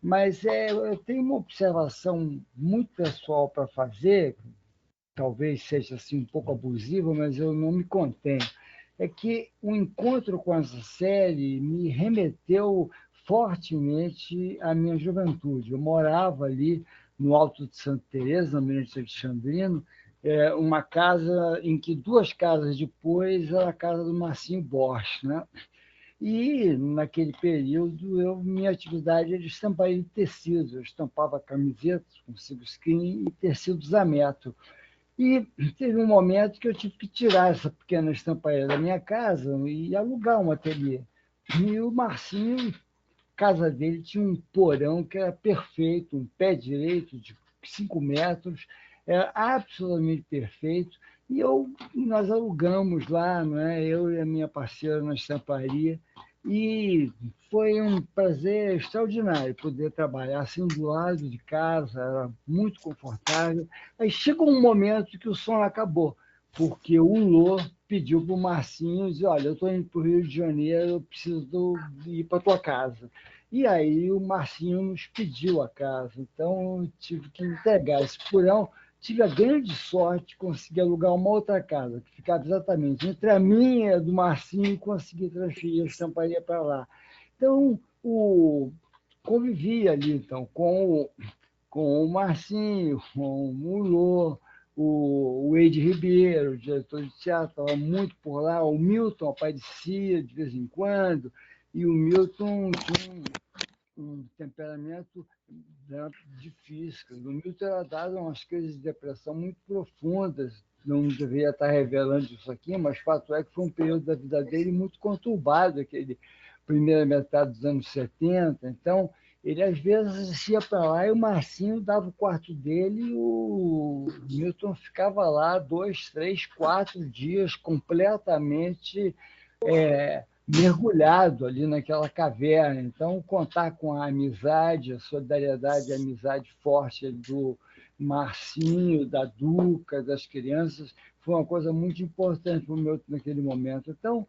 Mas eu tenho uma observação muito pessoal para fazer, talvez seja assim, um pouco abusiva, mas eu não me contenho. É que o encontro com essa série me remeteu fortemente à minha juventude. Eu morava ali no Alto de Santa Teresa, no Mirante Alexandrino, uma casa em que 2 casas depois era a casa do Marcinho Borges, né? E, naquele período, minha atividade era de estamparia de tecidos. Eu estampava camisetas com silkscreen e tecidos a metro. E teve um momento que eu tive que tirar essa pequena estamparia da minha casa e alugar um ateliê. E o Marcinho, casa dele, tinha um porão que era perfeito, um pé direito de 5 metros, era absolutamente perfeito. E nós alugamos lá, não é? Eu e a minha parceira na estamparia, e foi um prazer extraordinário poder trabalhar assim do lado de casa, era muito confortável. Aí chegou um momento que o som acabou, porque o Lô pediu para o Marcinho, dizer, olha, eu estou indo para o Rio de Janeiro, eu preciso ir para a tua casa. E aí o Marcinho nos pediu a casa, então eu tive que entregar esse porão. Tive a grande sorte de conseguir alugar uma outra casa, que ficava exatamente entre a minha e a do Marcinho, e consegui transferir a estamparia para lá. Então, convivi ali então, com o Marcinho, com o Lô, o Eide Ribeiro, o diretor de teatro, estava muito por lá, o Milton aparecia de vez em quando, e o Milton tinha um temperamento difícil. O Milton era dado a umas crises de depressão muito profundas. Não deveria estar revelando isso aqui, mas fato é que foi um período da vida dele muito conturbado, aquele primeira metade dos anos 70. Então, ele às vezes ia para lá e o Marcinho dava o quarto dele e o Milton ficava lá 2, 3, 4 dias completamente mergulhado ali naquela caverna. Então, contar com a amizade, a solidariedade, a amizade forte do Marcinho, da Duca, das crianças, foi uma coisa muito importante para o meu naquele momento. Então,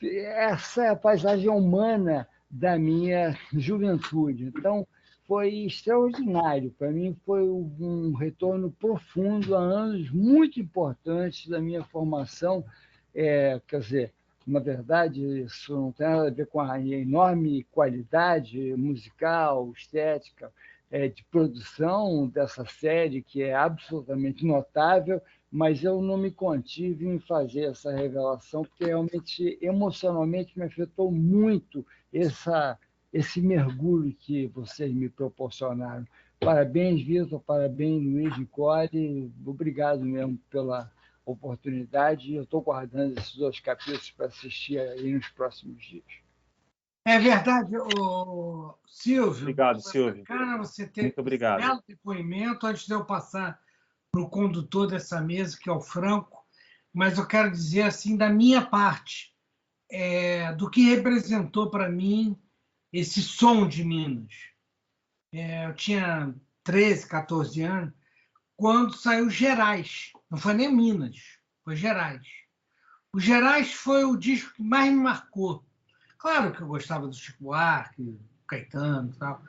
essa é a paisagem humana da minha juventude. Então, foi extraordinário. Para mim, foi um retorno profundo a anos muito importantes da minha formação, quer dizer, Na verdade, isso não tem nada a ver com a enorme qualidade musical, estética, de produção dessa série, que é absolutamente notável, mas eu não me contive em fazer essa revelação, porque realmente, emocionalmente, me afetou muito esse mergulho que vocês me proporcionaram. Parabéns, Vitor, parabéns, Luiz Nicole, obrigado mesmo pela oportunidade, e eu estou guardando esses 2 capítulos para assistir aí nos próximos dias. É verdade, Silvio. Obrigado, Silvio. Bacana você ter Muito obrigado. esse belo depoimento. Antes de eu passar para o condutor dessa mesa, que é o Franco, mas eu quero dizer assim, da minha parte, do que representou para mim esse som de Minas. Eu tinha 13, 14 anos, quando saiu Gerais. Não foi nem Minas, foi Gerais. O Gerais foi o disco que mais me marcou. Claro que eu gostava do Chico Buarque, do Caetano e tal,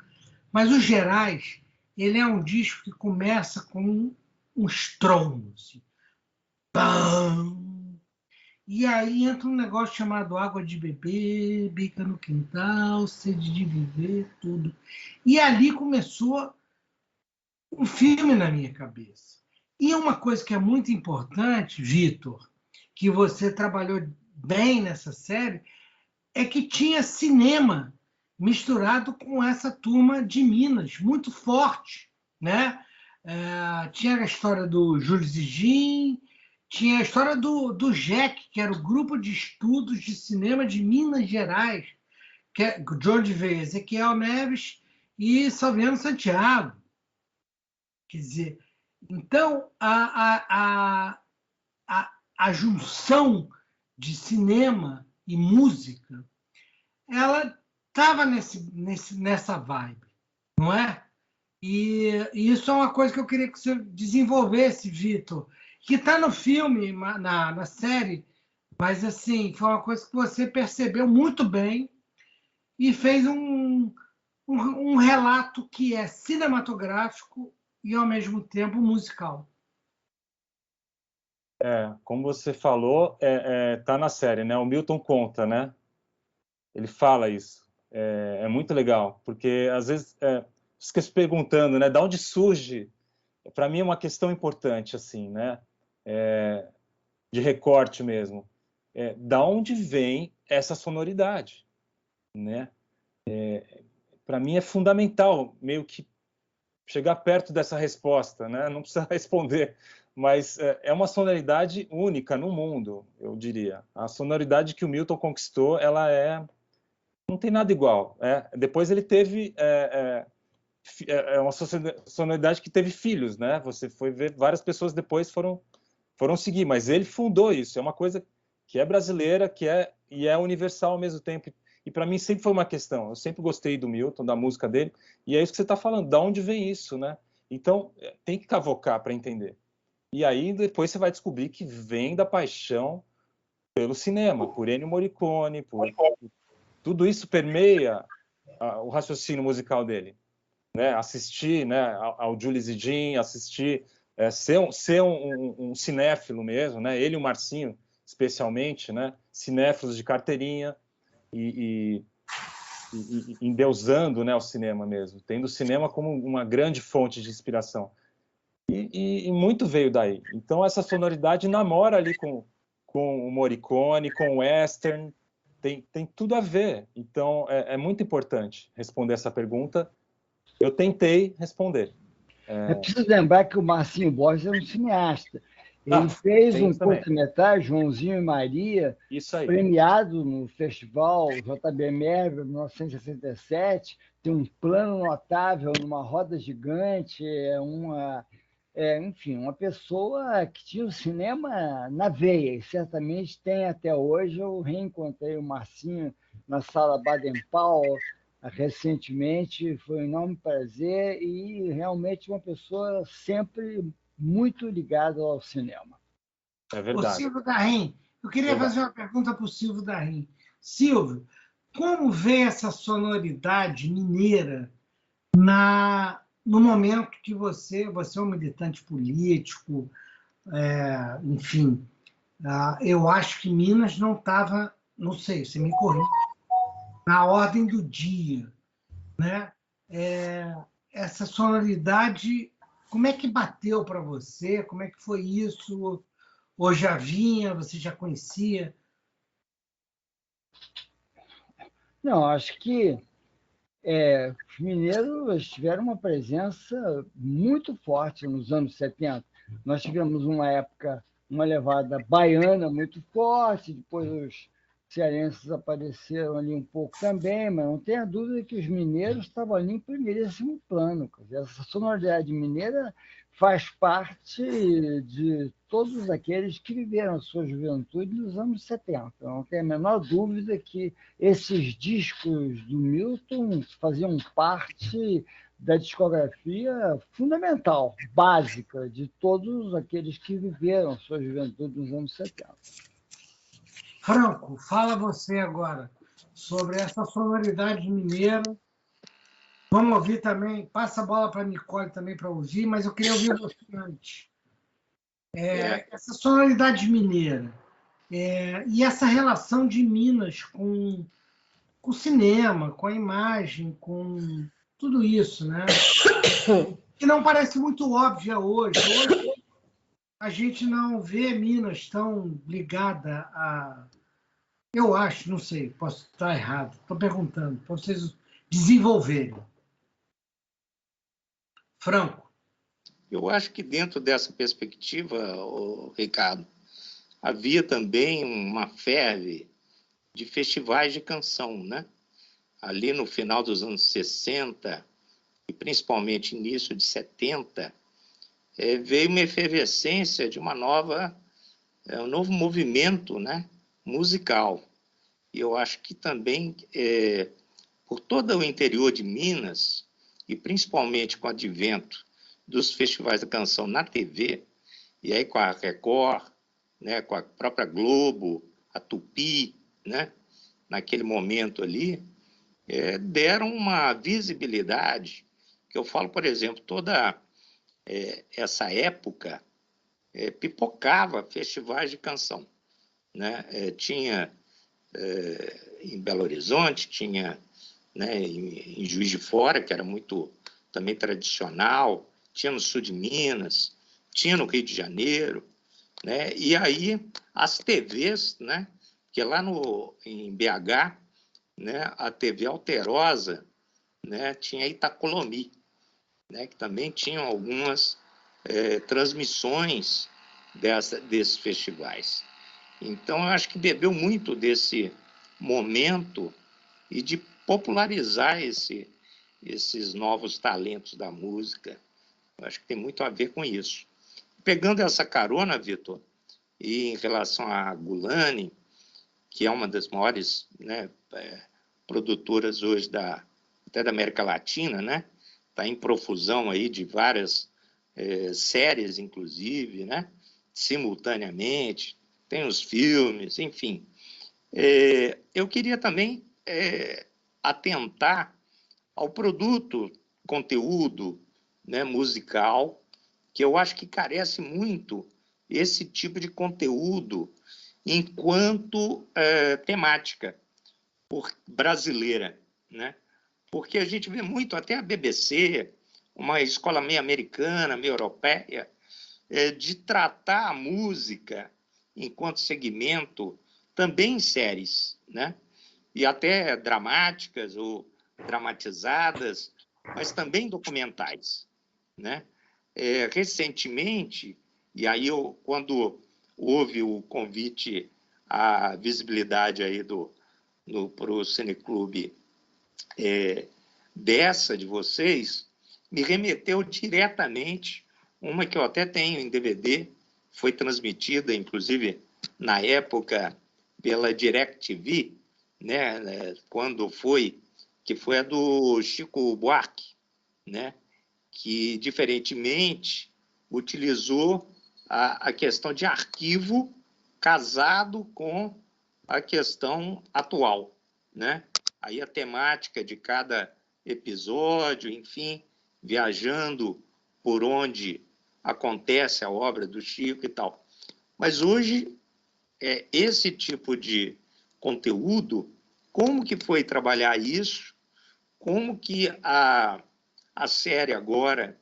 mas o Gerais, ele é um disco que começa com um estrondo, assim. Pam! E aí entra um negócio chamado água de beber, bica no quintal, sede de viver, tudo. E ali começou um filme na minha cabeça. E uma coisa que é muito importante, Vitor, que você trabalhou bem nessa série, é que tinha cinema misturado com essa turma de Minas, muito forte, né? Tinha a história do Júlio Zigin, tinha a história do JEC, que era o Grupo de Estudos de Cinema de Minas Gerais, de onde veio Ezequiel Neves e Salviano Santiago. Quer dizer, então, a junção de cinema e música, ela estava nessa vibe, não é? E isso é uma coisa que eu queria que você desenvolvesse, Vitor, que está no filme, na série, mas assim, foi uma coisa que você percebeu muito bem e fez um relato que é cinematográfico e, ao mesmo tempo, musical. Como você falou, tá na série, né? O Milton conta, né? Ele fala isso. É muito legal, porque às vezes fica se perguntando, né? Da onde surge? Para mim é uma questão importante, assim, né? De recorte mesmo. Da onde vem essa sonoridade, né? Para mim é fundamental, meio que chegar perto dessa resposta, né? Não precisa responder, mas é uma sonoridade única no mundo, eu diria. A sonoridade que o Milton conquistou, ela não tem nada igual. Depois ele teve uma sonoridade que teve filhos, né? Você foi ver, várias pessoas depois foram seguir, mas ele fundou isso. É uma coisa que é brasileira, e é universal ao mesmo tempo. E para mim sempre foi uma questão. Eu sempre gostei do Milton, da música dele, e é isso que você está falando. Da onde vem isso, né? Então tem que cavocar para entender. E aí depois você vai descobrir que vem da paixão pelo cinema, por Ennio Morricone, tudo isso permeia o raciocínio musical dele, né? Assistir, né, ao Júlio Zigin, assistir, ser um cinéfilo mesmo, né? Ele e o Marcinho, especialmente, né? Cinéfilos de carteirinha e endeusando, né, o cinema mesmo, tendo o cinema como uma grande fonte de inspiração. E muito veio daí. Então essa sonoridade namora ali com o Morricone, com o western, tem tudo a ver. Então é muito importante responder essa pergunta. Eu tentei responder. É preciso lembrar que o Marcinho Borges é um cineasta. Ele fez um curta-metragem, Joãozinho e Maria, premiado no festival JBMR em 1967. Tem um plano notável numa roda gigante, enfim, uma pessoa que tinha o cinema na veia, e certamente tem até hoje. Eu reencontrei o Marcinho na Sala Baden-Powell recentemente, foi um enorme prazer, e realmente uma pessoa sempre muito ligada ao cinema. É verdade. O Silvio Darim, eu queria fazer uma pergunta para o Silvio Darim. Silvio, como vê essa sonoridade mineira no momento que você é um militante político, enfim, eu acho que Minas não estava não sei, você me corrige, na ordem do dia, né? Essa sonoridade, como é que bateu para você? Como é que foi isso? Ou já vinha, você já conhecia? Não, acho que os mineiros tiveram uma presença muito forte nos anos 70. Nós tivemos uma época, uma levada baiana muito forte, depois os cearenses apareceram ali um pouco também, mas não tenha dúvida que os mineiros estavam ali em primeiríssimo plano. Quer dizer, essa sonoridade mineira faz parte de todos aqueles que viveram a sua juventude nos anos 70. Não tem a menor dúvida que esses discos do Milton faziam parte da discografia fundamental, básica, de todos aqueles que viveram sua juventude nos anos 70. Franco, fala você agora sobre essa sonoridade mineira. Vamos ouvir também, passa a bola para a Nicole também para ouvir, mas eu queria ouvir você antes. Essa sonoridade mineira e essa relação de Minas com o cinema, com a imagem, com tudo isso, né? Que não parece muito óbvia hoje. Hoje a gente não vê Minas tão ligada a... Eu acho, não sei, posso estar errado. Estou perguntando, para vocês desenvolverem. Franco. Eu acho que dentro dessa perspectiva, Ricardo, havia também uma febre de festivais de canção, né? Ali no final dos anos 60 e principalmente início de 70, veio uma efervescência de um novo movimento, né, musical. E eu acho que também, por todo o interior de Minas, e principalmente com o advento dos festivais da canção na TV, e aí com a Record, né, com a própria Globo, a Tupi, né, naquele momento ali, deram uma visibilidade, que eu falo, por exemplo, toda essa época pipocava festivais de canção, né? Tinha em Belo Horizonte, tinha, né, em Juiz de Fora, que era muito também tradicional, tinha no sul de Minas, tinha no Rio de Janeiro, né? E aí as TVs, né, que lá em BH, né, a TV Alterosa, né, tinha Itacolomi, né, que também tinham algumas transmissões desses festivais. Então, eu acho que bebeu muito desse momento e de popularizar esses novos talentos da música. Eu acho que tem muito a ver com isso. Pegando essa carona, Vitor, e em relação a Gulani, que é uma das maiores, né, produtoras hoje até da América Latina, né? Está em profusão aí de várias séries, inclusive, né? Simultaneamente, tem os filmes, enfim. Eu queria também atentar ao produto, conteúdo, né, musical, que eu acho que carece muito esse tipo de conteúdo enquanto temática brasileira, né? Porque a gente vê muito, até a BBC, uma escola meio americana, meio europeia, de tratar a música enquanto segmento também em séries, né? E até dramáticas ou dramatizadas, mas também documentais, né? Recentemente, e aí quando houve o convite à visibilidade aí para o Cineclube dessa de vocês, me remeteu diretamente uma que eu até tenho em DVD, foi transmitida, inclusive, na época, pela DirecTV, né, que foi a do Chico Buarque, né, que, diferentemente, utilizou a questão de arquivo casado com a questão atual, né? Aí a temática de cada episódio, enfim, viajando por onde acontece a obra do Chico e tal. Mas hoje, esse tipo de conteúdo, como que foi trabalhar isso? Como que a série agora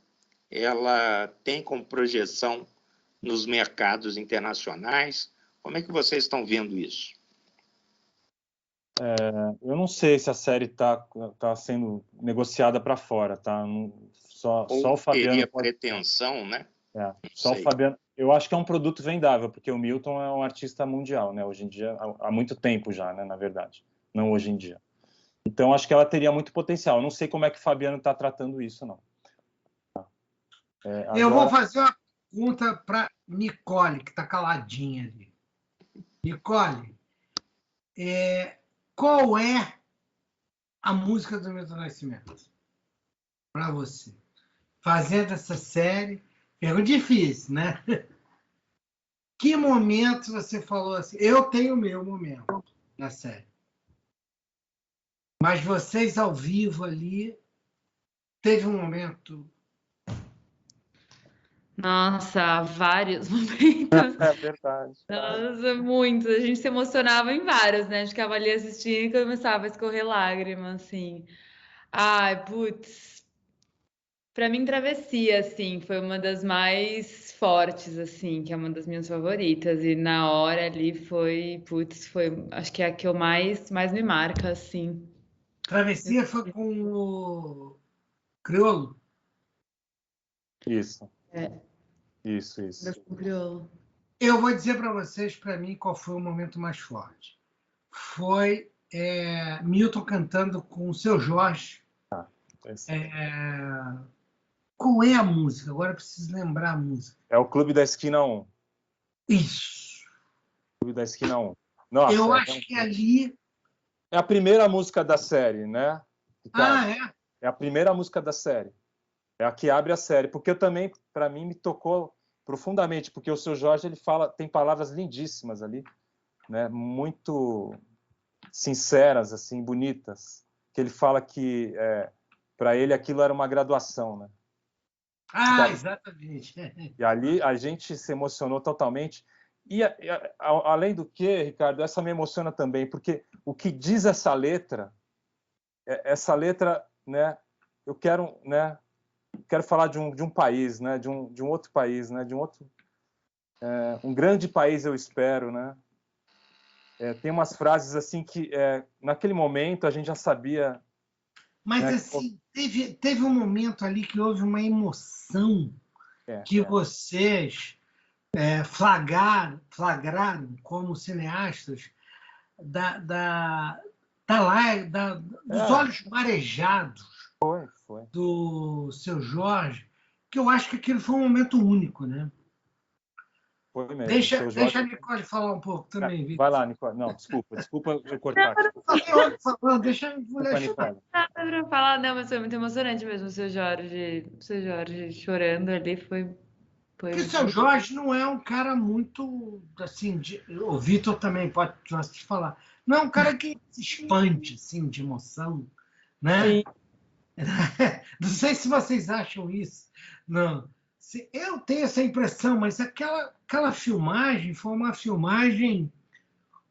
ela tem como projeção nos mercados internacionais? Como é que vocês estão vendo isso? Eu não sei se a série está sendo negociada para fora, tá? Só o Fabiano teria pretensão, né? Só o Fabiano. Eu acho que é um produto vendável, porque o Milton é um artista mundial, né? Hoje em dia, há muito tempo já, né? Na verdade, não hoje em dia. Então, acho que ela teria muito potencial. Eu não sei como é que o Fabiano está tratando isso, não. Agora... Eu vou fazer uma pergunta para Nicole, que está caladinha ali. Nicole, qual é a música do Milton Nascimento para você? Fazendo essa série, pergunta difícil, né? Que momento você falou assim? Eu tenho o meu momento na série. Mas vocês ao vivo ali, teve um momento... Nossa, vários momentos. É verdade. Nossa, muitos. A gente se emocionava em vários, né? A gente ficava ali assistindo e começava a escorrer lágrimas, assim. Ai, putz. Pra mim, Travessia, assim, foi uma das mais fortes, assim, que é uma das minhas favoritas. E na hora ali foi, putz, acho que é a que eu mais me marca, assim. Travessia foi com o Criolo? Isso. Isso. Eu vou dizer para vocês, para mim, qual foi o momento mais forte. Foi Milton cantando com o Seu Jorge. Qual é a música? Agora eu preciso lembrar a música. É o Clube da Esquina 1. Isso. Clube da Esquina 1. Nossa, eu acho que ali... É a primeira música da série, né? Ricardo? É a primeira música da série. É a que abre a série. Porque eu também, para mim, me tocou profundamente, porque o Seu Jorge ele tem palavras lindíssimas ali, né? Muito sinceras, assim, bonitas, que ele fala que para ele aquilo era uma graduação, né? Exatamente. E ali a gente se emocionou totalmente. E além do que, Ricardo, essa me emociona também, porque o que diz essa letra, né? Eu quero, né? Quero falar de um país, né? De um outro país, né? Um grande país, eu espero, né? Tem umas frases assim que naquele momento a gente já sabia. Mas né? assim, teve um momento ali que houve uma emoção que vocês flagraram como cineastas dos olhos marejados do Seu Jorge, que eu acho que aquilo foi um momento único, né? Foi mesmo. Deixa a Nicole falar um pouco também, Vitor. Vai lá, Nicole. Não, desculpa eu cortar. Deixa a mulher falar. Nada pra falar, não, mas foi muito emocionante mesmo o Seu Jorge chorando ali, foi Porque o Seu Jorge não é um cara muito, assim, o Vitor também pode te falar, não é um cara que se expande, assim, de emoção, né? Sim. Não sei se vocês acham isso, não. Eu tenho essa impressão, mas aquela filmagem foi uma filmagem,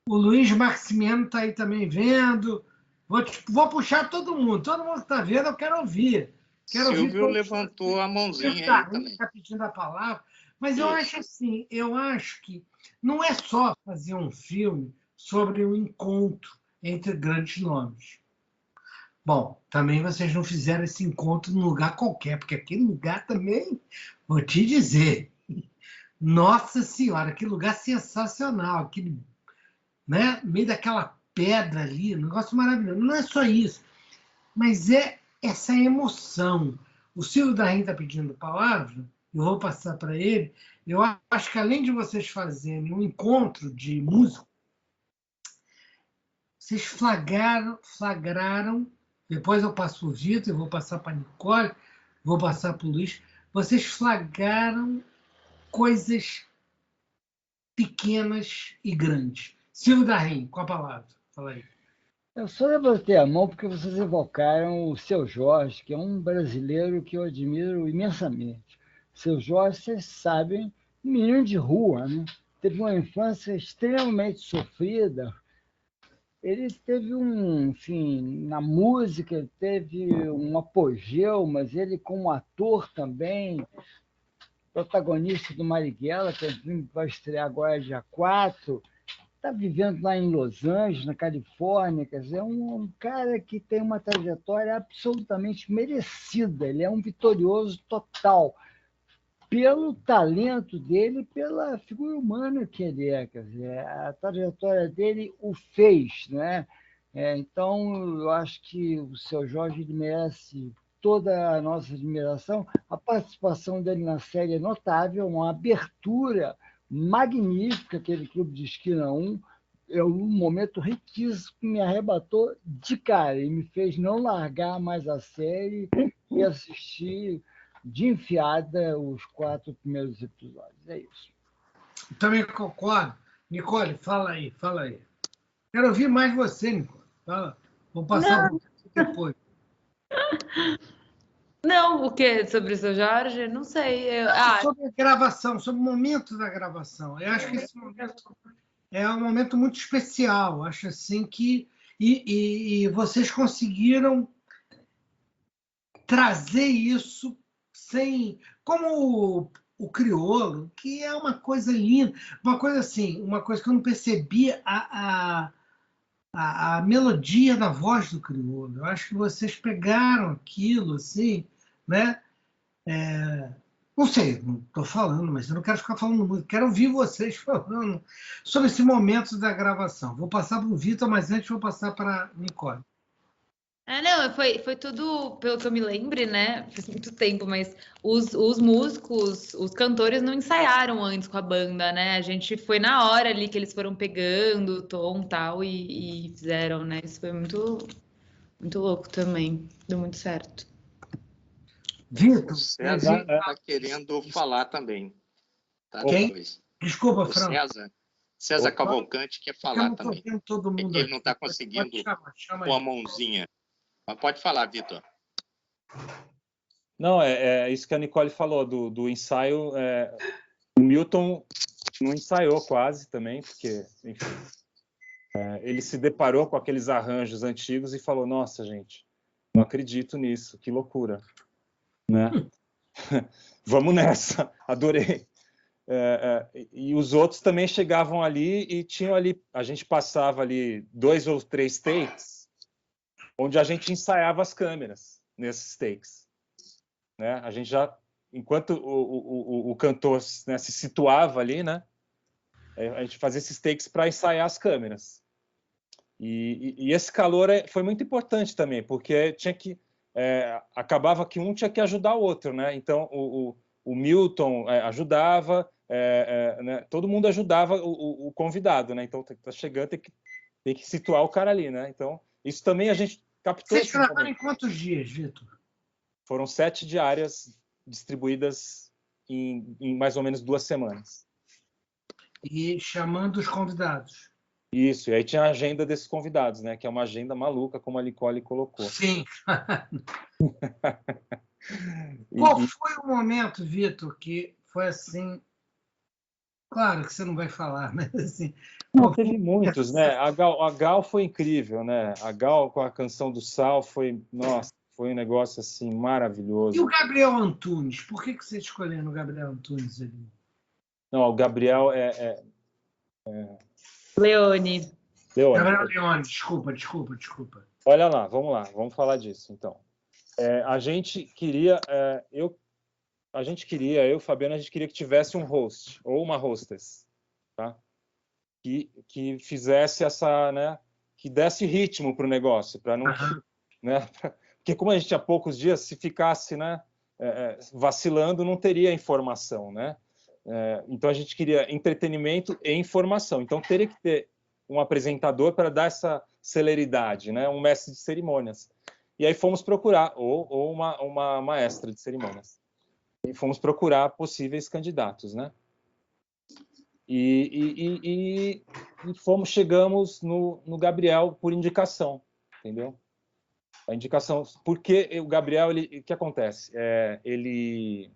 o Luiz Maximiano está aí também vendo, vou puxar todo mundo que está vendo, eu quero ouvir. Silvio levantou a mãozinha aí também. Está pedindo a palavra. Mas eu acho assim, que não é só fazer um filme sobre um encontro entre grandes nomes. Bom, também vocês não fizeram esse encontro num lugar qualquer, porque aquele lugar também, vou te dizer, nossa senhora, que lugar sensacional, aquele, né, no meio daquela pedra ali, um negócio maravilhoso. Não é só isso, mas é essa emoção. O Silvio Darim está pedindo palavra, eu vou passar para ele. Eu acho que além de vocês fazerem um encontro de músico, vocês flagraram, depois eu passo para o Vitor, eu vou passar para a Nicole, vou passar para o Luiz, vocês flagraram coisas pequenas e grandes. Silvio Darim, com a palavra, fala aí. Eu só levantei a mão porque vocês evocaram o Seu Jorge, que é um brasileiro que eu admiro imensamente. Seu Jorge, vocês sabem, menino de rua, né? Teve uma infância extremamente sofrida, ele teve enfim, na música, ele teve um apogeu, mas ele como ator também, protagonista do Marighella, que vai estrear agora dia 4, está vivendo lá em Los Angeles, na Califórnia, quer dizer, é um cara que tem uma trajetória absolutamente merecida, ele é um vitorioso total, pelo talento dele, pela figura humana que ele é, quer dizer, a trajetória dele o fez, né? Então, eu acho que o Seu Jorge ele merece toda a nossa admiração. A participação dele na série é notável, uma abertura magnífica, aquele Clube de Esquina 1, é um momento riquíssimo que me arrebatou de cara e me fez não largar mais a série e assistir de enfiada os 4 primeiros episódios. É isso. Também concordo. Nicole, fala aí, fala aí. Quero ouvir mais você, Nicole. Fala. Vou passar depois. Não, o quê? Sobre o Seu Jorge? Não sei. Sobre a gravação, sobre o momento da gravação. Eu acho que esse momento é um momento muito especial. Acho assim que... E vocês conseguiram trazer isso sem... Como o crioulo, que é uma coisa linda, uma coisa assim, uma coisa que eu não percebia a melodia da voz do crioulo. Eu acho que vocês pegaram aquilo, assim, né? Não sei, não estou falando, mas eu não quero ficar falando muito, quero ouvir vocês falando sobre esse momento da gravação. Vou passar para o Vitor, mas antes vou passar para a Nicole. Não, foi tudo, pelo que eu me lembre, né? Faz muito tempo, mas os músicos, os cantores não ensaiaram antes com a banda, né? A gente foi na hora ali que eles foram pegando o tom e tal e fizeram, né? Isso foi muito, muito louco também. Deu muito certo. Vitor, O César está querendo falar também. Tá, quem? depois. Desculpa, O Fran. César Cavalcante quer falar também. Todo mundo Ele não está conseguindo com a mãozinha. Mas pode falar, Vitor. Não, é isso que a Nicole falou, do ensaio. O Milton não ensaiou quase também, porque, enfim, ele se deparou com aqueles arranjos antigos e falou, nossa, gente, não acredito nisso, que loucura. Né? Vamos nessa, adorei. E os outros também chegavam ali e tinham ali, a gente passava ali 2 ou 3 takes, onde a gente ensaiava as câmeras nesses takes. Né? A gente já, enquanto o cantor, né, se situava ali, né, a gente fazia esses takes para ensaiar as câmeras. E esse calor foi muito importante também, porque tinha que acabava que um tinha que ajudar o outro, né? Então o Milton ajudava, né? Todo mundo ajudava o convidado, né? Então tá chegando, tem que situar o cara ali, né? Então isso também a gente captou. Vocês gravaram em quantos dias, Vitor? Foram 7 diárias distribuídas em mais ou menos 2 semanas. E chamando os convidados. Isso, e aí tinha a agenda desses convidados, né? Que é uma agenda maluca, como a Nicole colocou. Sim. Qual foi o momento, Vitor, que foi assim... Claro que você não vai falar, mas assim... Não, teve muitos, né? A Gal foi incrível, né? A Gal com a canção do Sal foi... Nossa, foi um negócio assim maravilhoso. E o Gabriel Antunes? Por que você escolheu o Gabriel Antunes ali? Não, o Gabriel Leone. Gabriel Leone, desculpa. Olha lá, vamos falar disso, então. A gente queria, eu e Fabiano, a gente queria que tivesse um host, ou uma hostess, tá? Que fizesse essa, né, que desse ritmo para o negócio, para não... Né, porque como a gente tinha poucos dias, se ficasse, né, vacilando, não teria informação, né? Então a gente queria entretenimento e informação. Então teria que ter um apresentador para dar essa celeridade, né? Um mestre de cerimônias. E aí fomos procurar, ou uma maestra de cerimônias. E fomos procurar possíveis candidatos, né? E chegamos no Gabriel por indicação, entendeu? A indicação, porque o Gabriel, o que acontece? Ele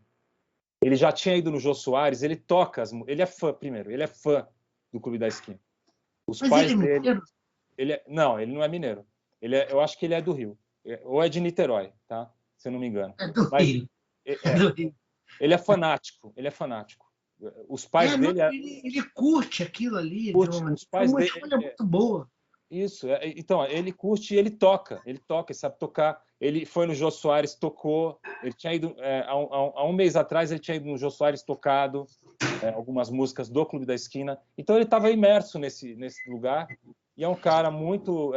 já tinha ido no Jô Soares, ele toca, ele é fã do Clube da Esquina. Os pais dele... Não, ele não é mineiro. Eu acho que ele é do Rio. Ou é de Niterói, tá? Se eu não me engano. É do Mas, Rio. É do Rio. Ele é fanático. Os pais dele... Ele curte aquilo ali. Os pais uma dele, escolha muito boa. Isso. Então, ele curte e ele toca. Ele sabe tocar. Ele foi no Jô Soares, tocou. Ele tinha ido... há um mês atrás, ele tinha ido no Jô Soares tocado algumas músicas do Clube da Esquina. Então, ele estava imerso nesse lugar. E é um cara muito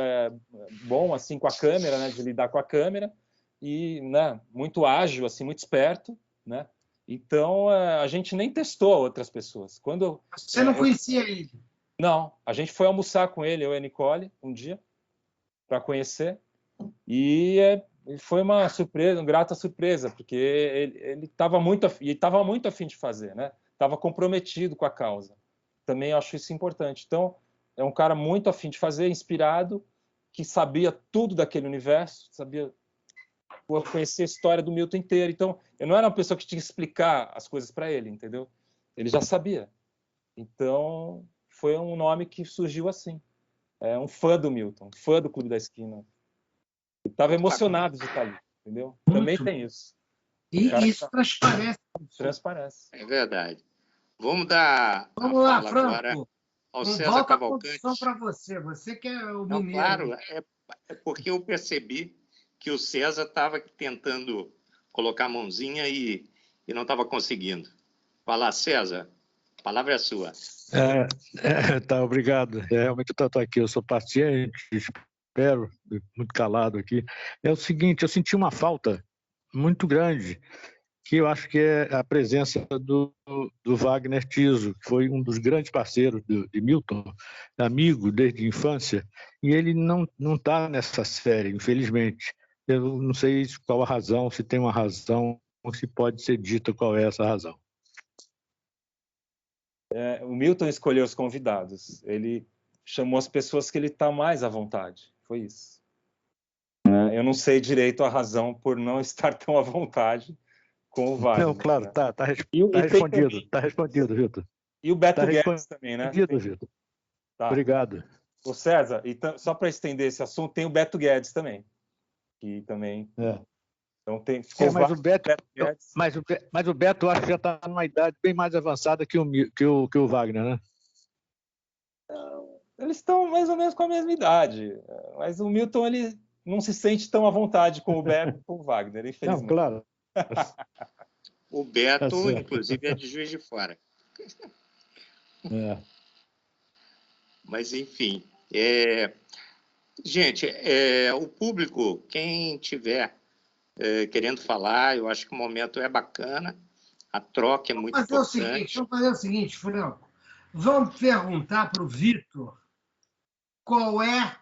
bom, assim, com a câmera, né? De lidar com a câmera. E, né, muito ágil, assim, muito esperto, né? Então, a gente nem testou outras pessoas. Você não conhecia ele? Não. A gente foi almoçar com ele, eu e a Nicole, um dia, para conhecer. E foi uma surpresa, uma grata surpresa, porque ele estava muito a fim de fazer, né? Estava comprometido com a causa. Também acho isso importante. Então, é um cara muito a fim de fazer, inspirado, que sabia tudo daquele universo, sabia conhecer a história do Milton inteiro. Então, eu não era uma pessoa que tinha que explicar as coisas para ele, entendeu? Ele já sabia. Então, foi um nome que surgiu assim. É um fã do Milton, um fã do Clube da Esquina. Ele estava emocionado de estar ali, entendeu? Muito. Também tem isso. E isso transparece. Transparece. É verdade. Vamos dar Vamos lá, fala Franco. agora ao César Volta a Cavalcante. condição para você. Você que é o Não, mineiro. claro, é porque eu percebi que o César estava tentando colocar a mãozinha e não estava conseguindo. Vai lá, César, a palavra é sua. Tá, obrigado. Realmente eu estou aqui, eu sou paciente, espero, muito calado aqui. É o seguinte, eu senti uma falta muito grande, que eu acho que é a presença do Wagner Tiso, que foi um dos grandes parceiros de Milton, amigo desde a infância, e ele não está nessa série, infelizmente. Eu não sei qual a razão, se tem uma razão, ou se pode ser dita qual é essa razão. O Milton escolheu os convidados. Ele chamou as pessoas que ele está mais à vontade. Foi isso. Eu não sei direito a razão por não estar tão à vontade com o Wagner. Não, claro, tá respondido, está respondido, Vitor. E o Beto Guedes também, né? Respondido, Vitor. Tá. Obrigado. O César, então, só para estender esse assunto, tem o Beto Guedes também. Que também... Então mas o Beto acho que já está numa idade bem mais avançada que o Wagner, né? Eles estão mais ou menos com a mesma idade. Mas o Milton, ele não se sente tão à vontade com o Beto com o Wagner, infelizmente. Não, claro. O Beto, inclusive, é de Juiz de Fora. Mas, enfim. Gente, o público, quem tiver querendo falar, eu acho que o momento é bacana, a troca é muito importante. Vamos fazer o seguinte, Franco. Vamos perguntar para o Vitor qual é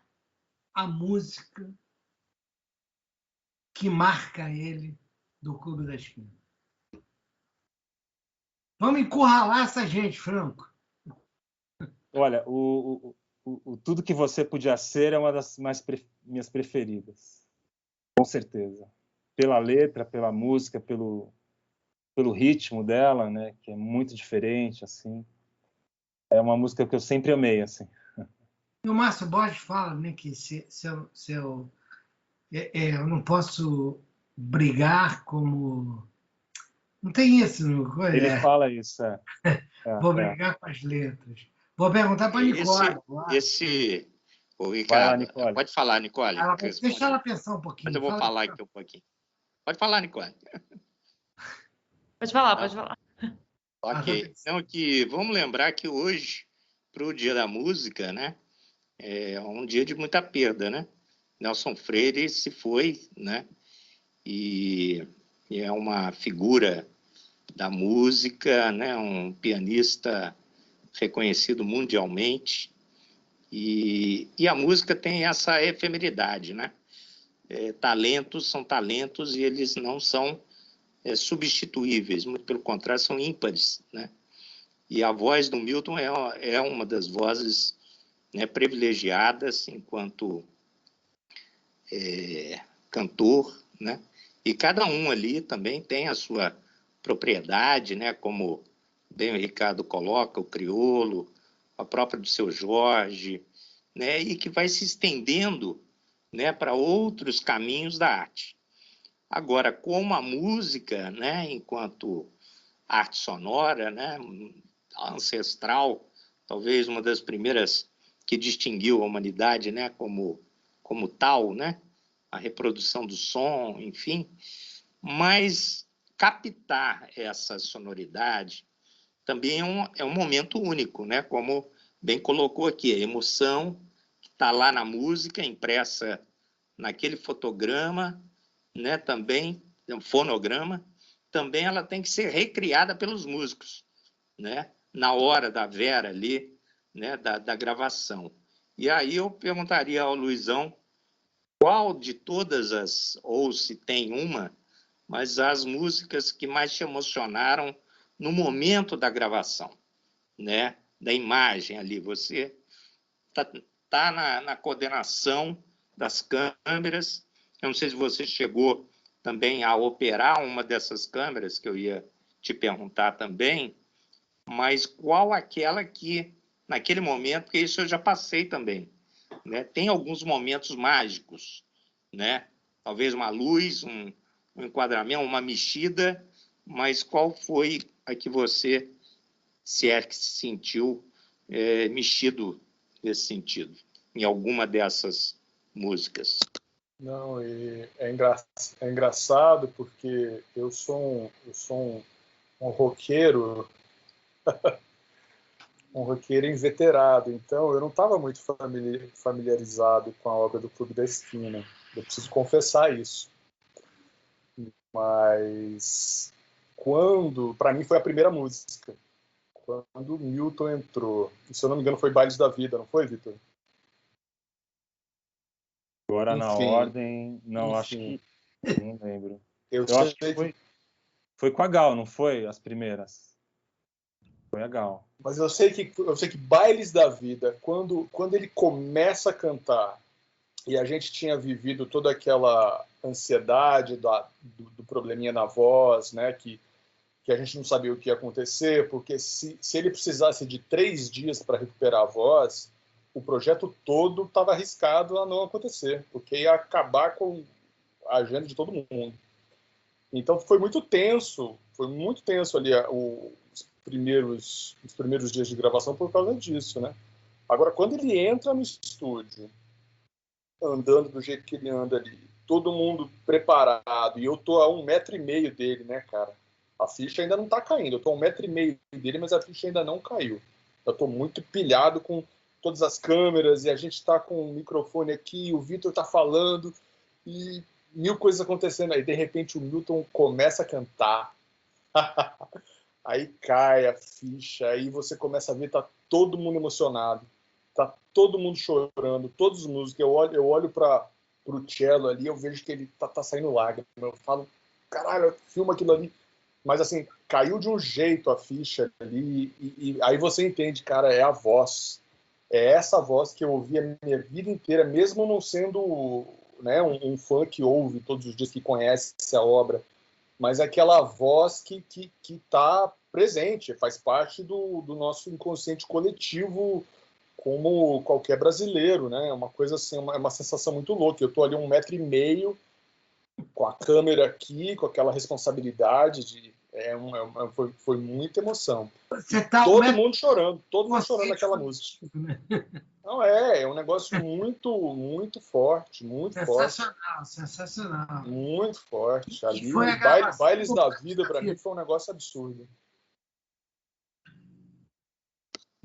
a música que marca ele do Clube da Esquina. Vamos encurralar essa gente, Franco. Olha, Tudo Que Você Podia Ser é uma das minhas preferidas. Com certeza. Pela letra, pela música, pelo ritmo dela, né, que é muito diferente, assim. É uma música que eu sempre amei, assim. E o Márcio Borges fala, né, que eu não posso brigar como... Não tem isso. Ele fala isso, Vou brigar com as letras. Vou perguntar para a Nicole. Ricardo, lá, Nicole. Pode falar, Nicole. Deixa ela pensar um pouquinho. Mas eu vou falar aqui um pouquinho. Pode falar, Nicole. Pode falar. Ok. Então, vamos lembrar que hoje, para o Dia da Música, né, é um dia de muita perda, né? Nelson Freire se foi, né? E é uma figura da música, né? Um pianista reconhecido mundialmente. E a música tem essa efemeridade, né? Talentos são talentos e eles não são substituíveis, muito pelo contrário, são ímpares, né? E a voz do Milton é uma das vozes, né, privilegiadas enquanto cantor, né? E cada um ali também tem a sua propriedade, né? Como bem o Ricardo coloca, o crioulo, a própria do Seu Jorge, né, e que vai se estendendo, né, para outros caminhos da arte. Agora, como a música, né, enquanto arte sonora, né, ancestral, talvez uma das primeiras que distinguiu a humanidade, né, como tal, né, a reprodução do som, enfim, mas captar essa sonoridade também é um momento único, né, como bem colocou aqui, a emoção que está lá na música, impressa naquele fotograma, né, também, um fonograma, também ela tem que ser recriada pelos músicos, né, na hora da Vera ali, né, da gravação. E aí eu perguntaria ao Luizão qual de todas as, ou se tem uma, mas as músicas que mais te emocionaram no momento da gravação, né, da imagem ali. Você tá na coordenação das câmeras. Eu não sei se você chegou também a operar uma dessas câmeras, que eu ia te perguntar também, mas qual aquela que, naquele momento, porque isso eu já passei também, né? Tem alguns momentos mágicos, né? Talvez uma luz, um enquadramento, uma mexida, mas qual foi a que você, se é que se sentiu mexido nesse sentido, em alguma dessas músicas? Não, e é engraçado porque eu sou um roqueiro, um roqueiro inveterado, então eu não estava muito familiarizado com a obra do Clube da Esquina. Eu preciso confessar isso. Mas para mim foi a primeira música, quando o Milton entrou. E, se eu não me engano, foi Bailes da Vida, não foi, Vitor? Agora na Enfim, ordem, não, enfim. acho que não lembro. Eu acho que foi com a Gal, não foi? As primeiras. Foi a Gal. Mas eu sei que Bailes da Vida, quando ele começa a cantar, e a gente tinha vivido toda aquela ansiedade do probleminha na voz, né, que a gente não sabia o que ia acontecer, porque se ele precisasse de 3 dias para recuperar a voz, o projeto todo estava arriscado a não acontecer, porque ia acabar com a agenda de todo mundo. Então foi muito tenso ali os primeiros dias de gravação por causa disso, né? Agora, quando ele entra no estúdio, andando do jeito que ele anda ali, todo mundo preparado, e eu tô a 1,5 metro dele, né, cara? A ficha ainda não tá caindo, eu tô a 1,5 metro dele, mas a ficha ainda não caiu. Eu tô muito pilhado com todas as câmeras, e a gente tá com o microfone aqui, o Vitor tá falando, e 1000 coisas acontecendo. Aí, de repente, o Milton começa a cantar. Aí cai a ficha, aí você começa a ver, tá todo mundo emocionado, tá todo mundo chorando, todos os músicos. Eu olho para o cello ali, eu vejo que ele tá saindo lágrima. Eu falo, caralho, filma aquilo ali. Mas assim, caiu de um jeito a ficha ali, e aí você entende, cara, é a voz. É essa voz que eu ouvi a minha vida inteira, mesmo não sendo, né, um fã que ouve todos os dias, que conhece a obra, mas aquela voz que está presente, faz parte do nosso inconsciente coletivo, como qualquer brasileiro, né? Uma coisa assim, uma sensação muito louca. Eu estou ali 1,5 metro, com a câmera aqui, com aquela responsabilidade foi muita emoção. Todo mundo chorando naquela música. Não, é um negócio muito, muito forte, muito sensacional, forte. Sensacional. Muito forte. Ali, Bailes da Vida, para mim, foi um negócio absurdo.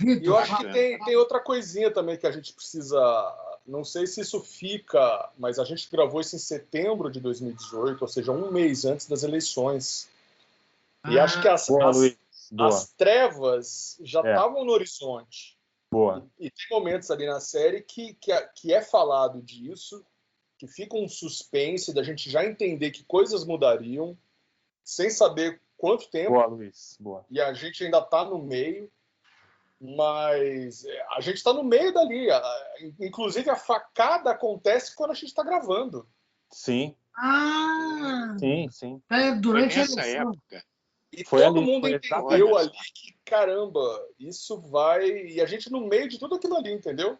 E eu acho que tem outra coisinha também que a gente precisa... Não sei se isso fica, mas a gente gravou isso em setembro de 2018, ou seja, um mês antes das eleições. E acho que as trevas já estavam no horizonte. Boa. E tem momentos ali na série que é falado disso, que fica um suspense da gente já entender que coisas mudariam, sem saber quanto tempo. Boa, Luiz. Boa. E a gente ainda está no meio, mas a gente está no meio dali. Inclusive, a facada acontece quando a gente está gravando. Sim. Sim. Durante essa época. E todo mundo entendeu ali que, caramba, isso vai... E a gente no meio de tudo aquilo ali, entendeu?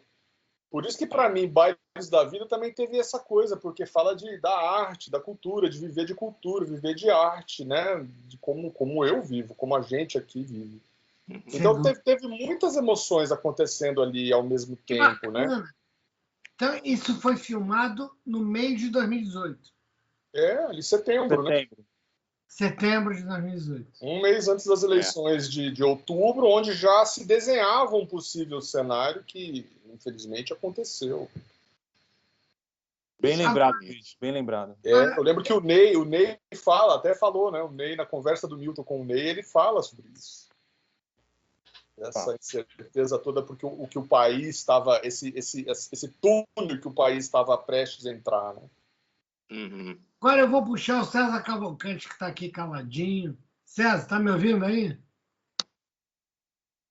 Por isso que, para mim, Bailes da Vida também teve essa coisa, porque fala da arte, da cultura, de cultura, viver de arte, né? De como eu vivo, como a gente aqui vive. Então teve muitas emoções acontecendo ali ao mesmo tempo, né? Então, isso foi filmado no meio de 2018. Ali setembro, né? Setembro de 2018. Um mês antes das eleições de outubro, onde já se desenhava um possível cenário que, infelizmente, aconteceu. Bem lembrado, Luiz, bem lembrado. Eu lembro que o Ney até falou, né? O Ney, na conversa do Milton com o Ney, ele fala sobre isso. Essa incerteza toda, porque o que o país estava, esse túnel que o país estava prestes a entrar, né? Uhum. Agora eu vou puxar o César Cavalcante, que está aqui caladinho. César, está me ouvindo aí?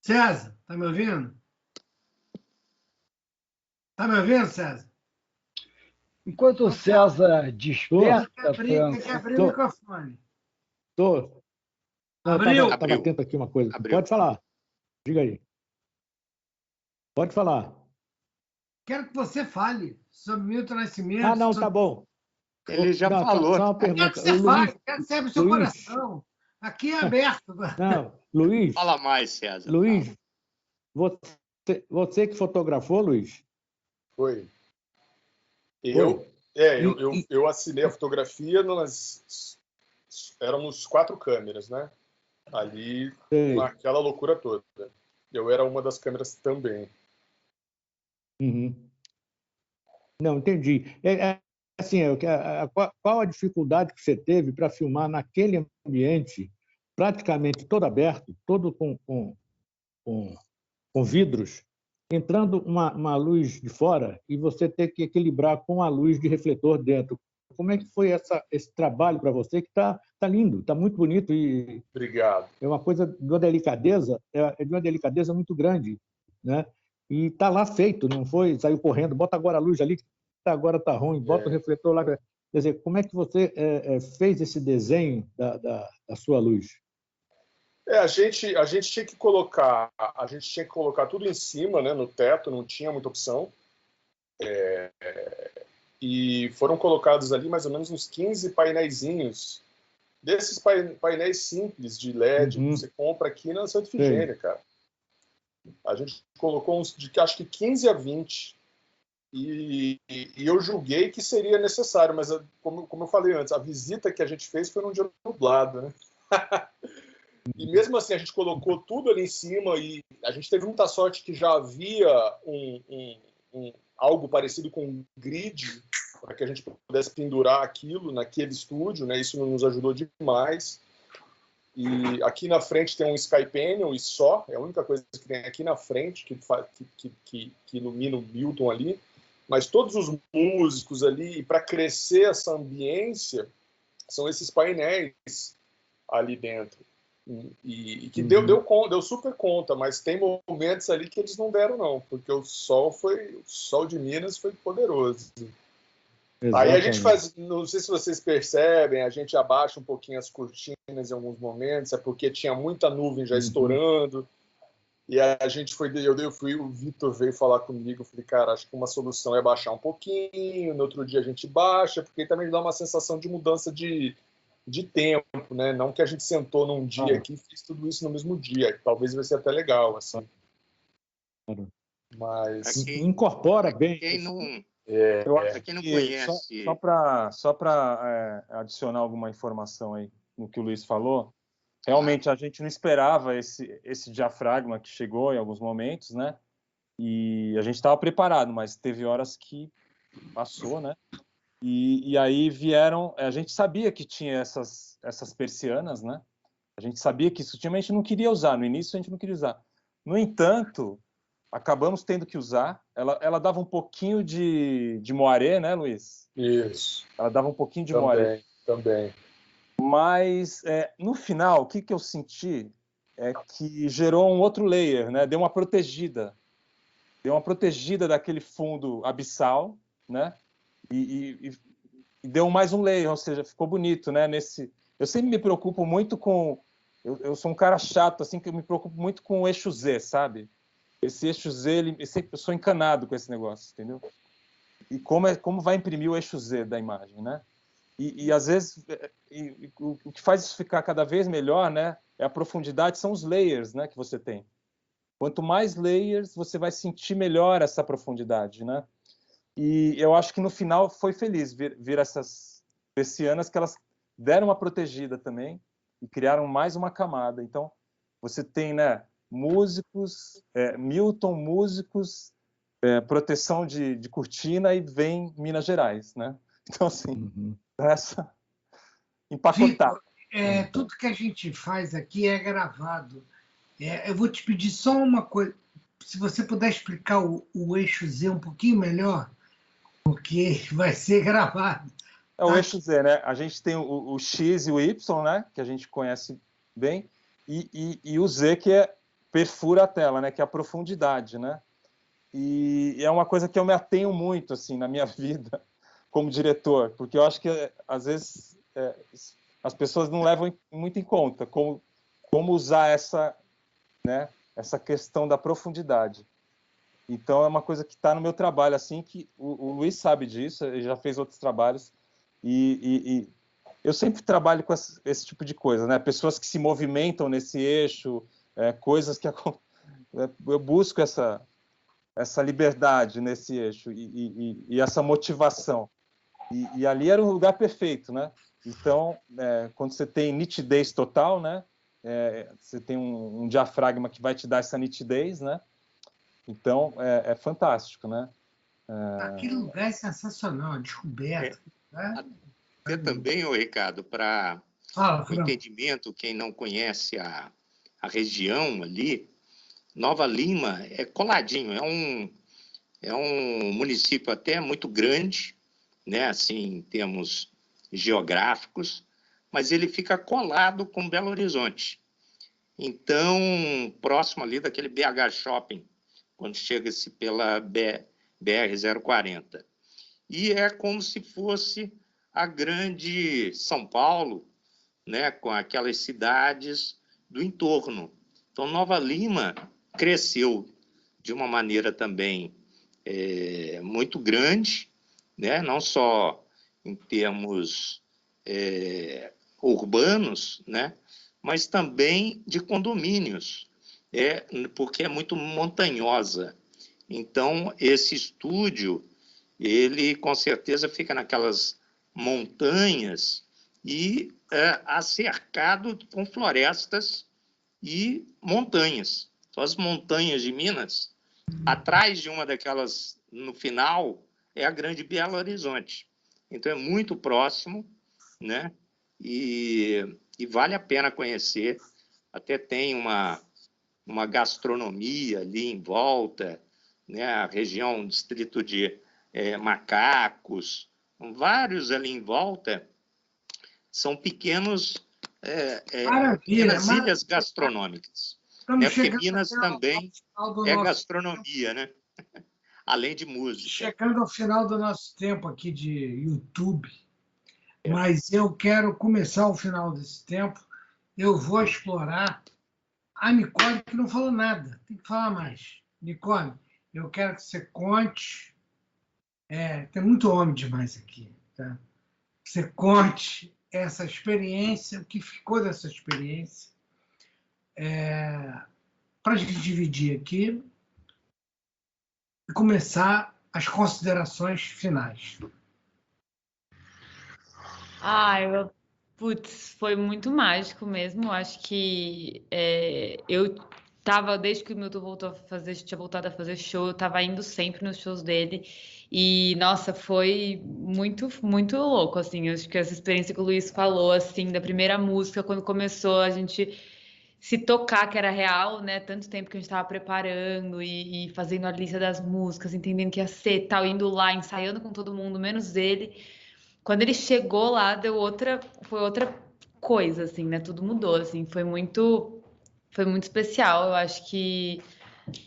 César, está me ouvindo? Está me ouvindo, César? Enquanto o César desperta, tem que abrir o microfone. Estou. Abriu? Estava atento aqui uma coisa. Abriu. Pode falar. Diga aí. Pode falar. Quero que você fale sobre Milton Nascimento. Não, tá bom. Ele já falou. Só uma pergunta. Quero que você fale, quero que você abra o seu coração. Aqui é aberto. Não, Luiz. Fala mais, César. Luiz, você que fotografou, Luiz? Foi. Eu assinei a fotografia, éramos 4 câmeras, né? Ali, naquela loucura toda. Eu era uma das câmeras também. Uhum. Não, entendi. Assim, qual a dificuldade que você teve para filmar naquele ambiente praticamente todo aberto, todo com vidros, entrando uma luz de fora e você ter que equilibrar com a luz de refletor dentro? Como é que foi esse trabalho para você, que está lindo, está muito bonito e Obrigado. é uma coisa de uma delicadeza, de uma delicadeza muito grande, né? E está lá feito, não foi, saiu correndo, bota agora a luz ali, que agora está ruim, bota o refletor lá. Quer dizer, como é que você fez esse desenho da sua luz? A gente tinha que colocar tudo em cima, né, no teto, não tinha muita opção. E foram colocados ali mais ou menos uns 15 painéisinhos, desses painéis simples de LED que você compra aqui na Santa Efigênia, cara. A gente colocou uns de acho que 15 a 20. E eu julguei que seria necessário, mas como eu falei antes, a visita que a gente fez foi num dia nublado, né? E mesmo assim a gente colocou tudo ali em cima e a gente teve muita sorte que já havia algo parecido com um grid para que a gente pudesse pendurar aquilo naquele estúdio, né? Isso nos ajudou demais. E aqui na frente tem um Sky Panel e só, é a única coisa que tem aqui na frente que ilumina o Milton ali. Mas todos os músicos ali, e para crescer essa ambiência, são esses painéis ali dentro. E que deu super conta, mas tem momentos ali que eles não deram, não, porque o sol de Minas foi poderoso. Exatamente. Aí a gente faz, não sei se vocês percebem, a gente abaixa um pouquinho as cortinas em alguns momentos, é porque tinha muita nuvem já estourando. E a gente o Vitor veio falar comigo, eu falei, cara, acho que uma solução é baixar um pouquinho, no outro dia a gente baixa, porque também dá uma sensação de mudança de tempo, né? Não que a gente sentou num dia aqui e fez tudo isso no mesmo dia, talvez vai ser até legal, assim. Mas incorpora bem. Quem não conhece. Só para adicionar alguma informação aí no que o Luiz falou, realmente a gente não esperava esse diafragma que chegou em alguns momentos, né? E a gente estava preparado, mas teve horas que passou, né? E aí vieram... A gente sabia que tinha essas persianas, né? A gente sabia que isso tinha, mas a gente não queria usar. No início a gente não queria usar. No entanto, acabamos tendo que usar. Ela dava um pouquinho de moaré, né, Luiz? Isso. Ela dava um pouquinho de moaré. Também. Mas, no final, o que eu senti é que gerou um outro layer, né? Deu uma protegida daquele fundo abissal, né? E deu mais um layer, ou seja, ficou bonito, né? Eu sempre me preocupo muito com... Eu sou um cara chato, assim, que eu me preocupo muito com o eixo Z, sabe? esse eixo Z, eu sou encanado com esse negócio, entendeu? E como vai imprimir o eixo Z da imagem, né? E às vezes, o que faz isso ficar cada vez melhor, né, é a profundidade, são os layers, né, que você tem. Quanto mais layers, você vai sentir melhor essa profundidade, né? E eu acho que no final foi feliz vir essas persianas que elas deram uma protegida também e criaram mais uma camada. Então, você tem, né, músicos, Milton, músicos, proteção de cortina e vem Minas Gerais, né? Então, assim, essa empacotar. Vitor, tudo que a gente faz aqui é gravado. Eu vou te pedir só uma coisa. Se você puder explicar o eixo Z um pouquinho melhor, porque vai ser gravado. É o eixo Z, né? A gente tem o X e o Y, né? Que a gente conhece bem, e o Z, que perfura a tela, né? Que é a profundidade, né? E é uma coisa que eu me atenho muito, assim, na minha vida como diretor, porque eu acho que, às vezes, as pessoas não levam muito em conta como usar essa questão da profundidade. Então, é uma coisa que está no meu trabalho, assim, que o Luiz sabe disso, ele já fez outros trabalhos, e eu sempre trabalho com esse tipo de coisa, né? Pessoas que se movimentam nesse eixo, coisas que... eu busco essa liberdade nesse eixo e essa motivação. E ali era um lugar perfeito, né? Então, quando você tem nitidez total, né? Você tem um diafragma que vai te dar essa nitidez, né? Então, é fantástico, né? Aquele lugar é sensacional, descoberto. Né? Até também, Ricardo, para o entendimento, quem não conhece a região ali, Nova Lima é coladinho, é um município até muito grande, né? Assim, em termos geográficos, mas ele fica colado com Belo Horizonte. Então, próximo ali daquele BH Shopping, quando chega-se pela BR-040. E é como se fosse a grande São Paulo, né, com aquelas cidades do entorno. Então, Nova Lima cresceu de uma maneira também muito grande, né, não só em termos urbanos, né, mas também de condomínios, porque é muito montanhosa. Então, esse estúdio, ele com certeza fica naquelas montanhas e cercado com florestas e montanhas. Então, as montanhas de Minas, atrás de uma daquelas, no final, é a Grande Belo Horizonte. Então, é muito próximo, né? E vale a pena conhecer. Até tem uma gastronomia ali em volta, né? A região, distrito de Macacos, vários ali em volta, são pequenas ilhas gastronômicas. Né? Porque Minas também gastronomia, né? Além de música. Chegando ao final do nosso tempo aqui de YouTube, mas eu quero começar o final desse tempo, eu vou explorar a Nicole, que não falou nada, tem que falar mais. Nicole, eu quero que você conte, tem muito homem demais aqui, tá? Que você conte essa experiência, o que ficou dessa experiência, para a gente dividir aqui e começar as considerações finais. Foi muito mágico mesmo. Acho que eu tava, desde que o Milton tinha voltado a fazer show, eu tava indo sempre nos shows dele. E, nossa, foi muito, muito louco, assim. Acho que essa experiência que o Luiz falou, assim, da primeira música, quando começou a gente se tocar que era real, né? Tanto tempo que a gente tava preparando e fazendo a lista das músicas, entendendo que ia ser tal, indo lá, ensaiando com todo mundo, menos ele. Quando ele chegou lá, foi outra coisa, assim, né? Tudo mudou, assim. Foi muito especial. Eu acho que,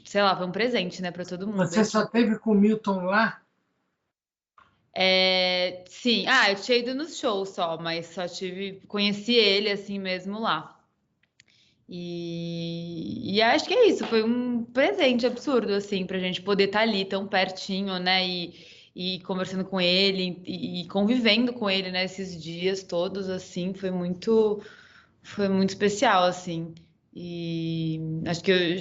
sei lá, foi um presente, né, para todo mundo. Você só teve com o Milton lá? Sim. Eu tinha ido nos shows só, mas conheci ele assim mesmo lá. E acho que é isso, foi um presente absurdo, assim, pra gente poder estar ali tão pertinho, né? E conversando com ele e convivendo com ele, né? Esses dias todos, assim, foi muito especial, assim. E acho que eu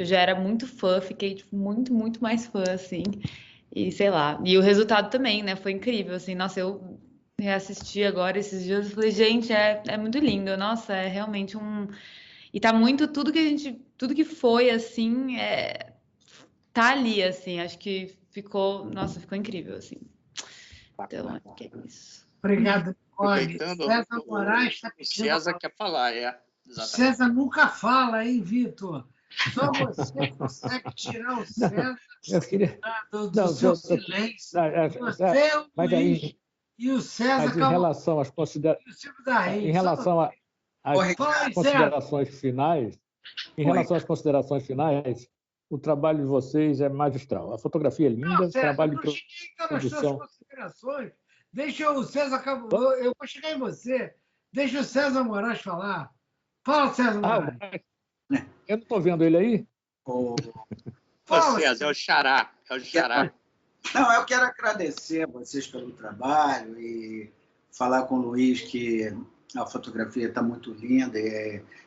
já era muito fã, fiquei tipo, muito, muito mais fã, assim. E sei lá. E o resultado também, né? Foi incrível, assim. Nossa, eu reassisti agora esses dias e falei, gente, é muito lindo. Nossa, é realmente um. E tá muito tudo que foi, assim, tá ali, assim. Acho que nossa, ficou incrível, assim. Então, acho que é isso. Obrigado, Nicole. Aproveitando, César Moraes está o pedindo. César quer falar, exatamente. César nunca fala, hein, Vitor? Só você consegue tirar o César do seu silêncio. Você é o Luiz e o César... Mas em relação às considerações finais, o trabalho de vocês é magistral. A fotografia é linda, o trabalho de produção... considerações. Deixa o César... Eu vou chegar em você. Deixa o César Moraes falar. Fala, César Moraes. Eu não estou vendo ele aí? Fala, César, é o Xará. Não, eu quero agradecer a vocês pelo trabalho e falar com o Luiz que a fotografia está muito linda.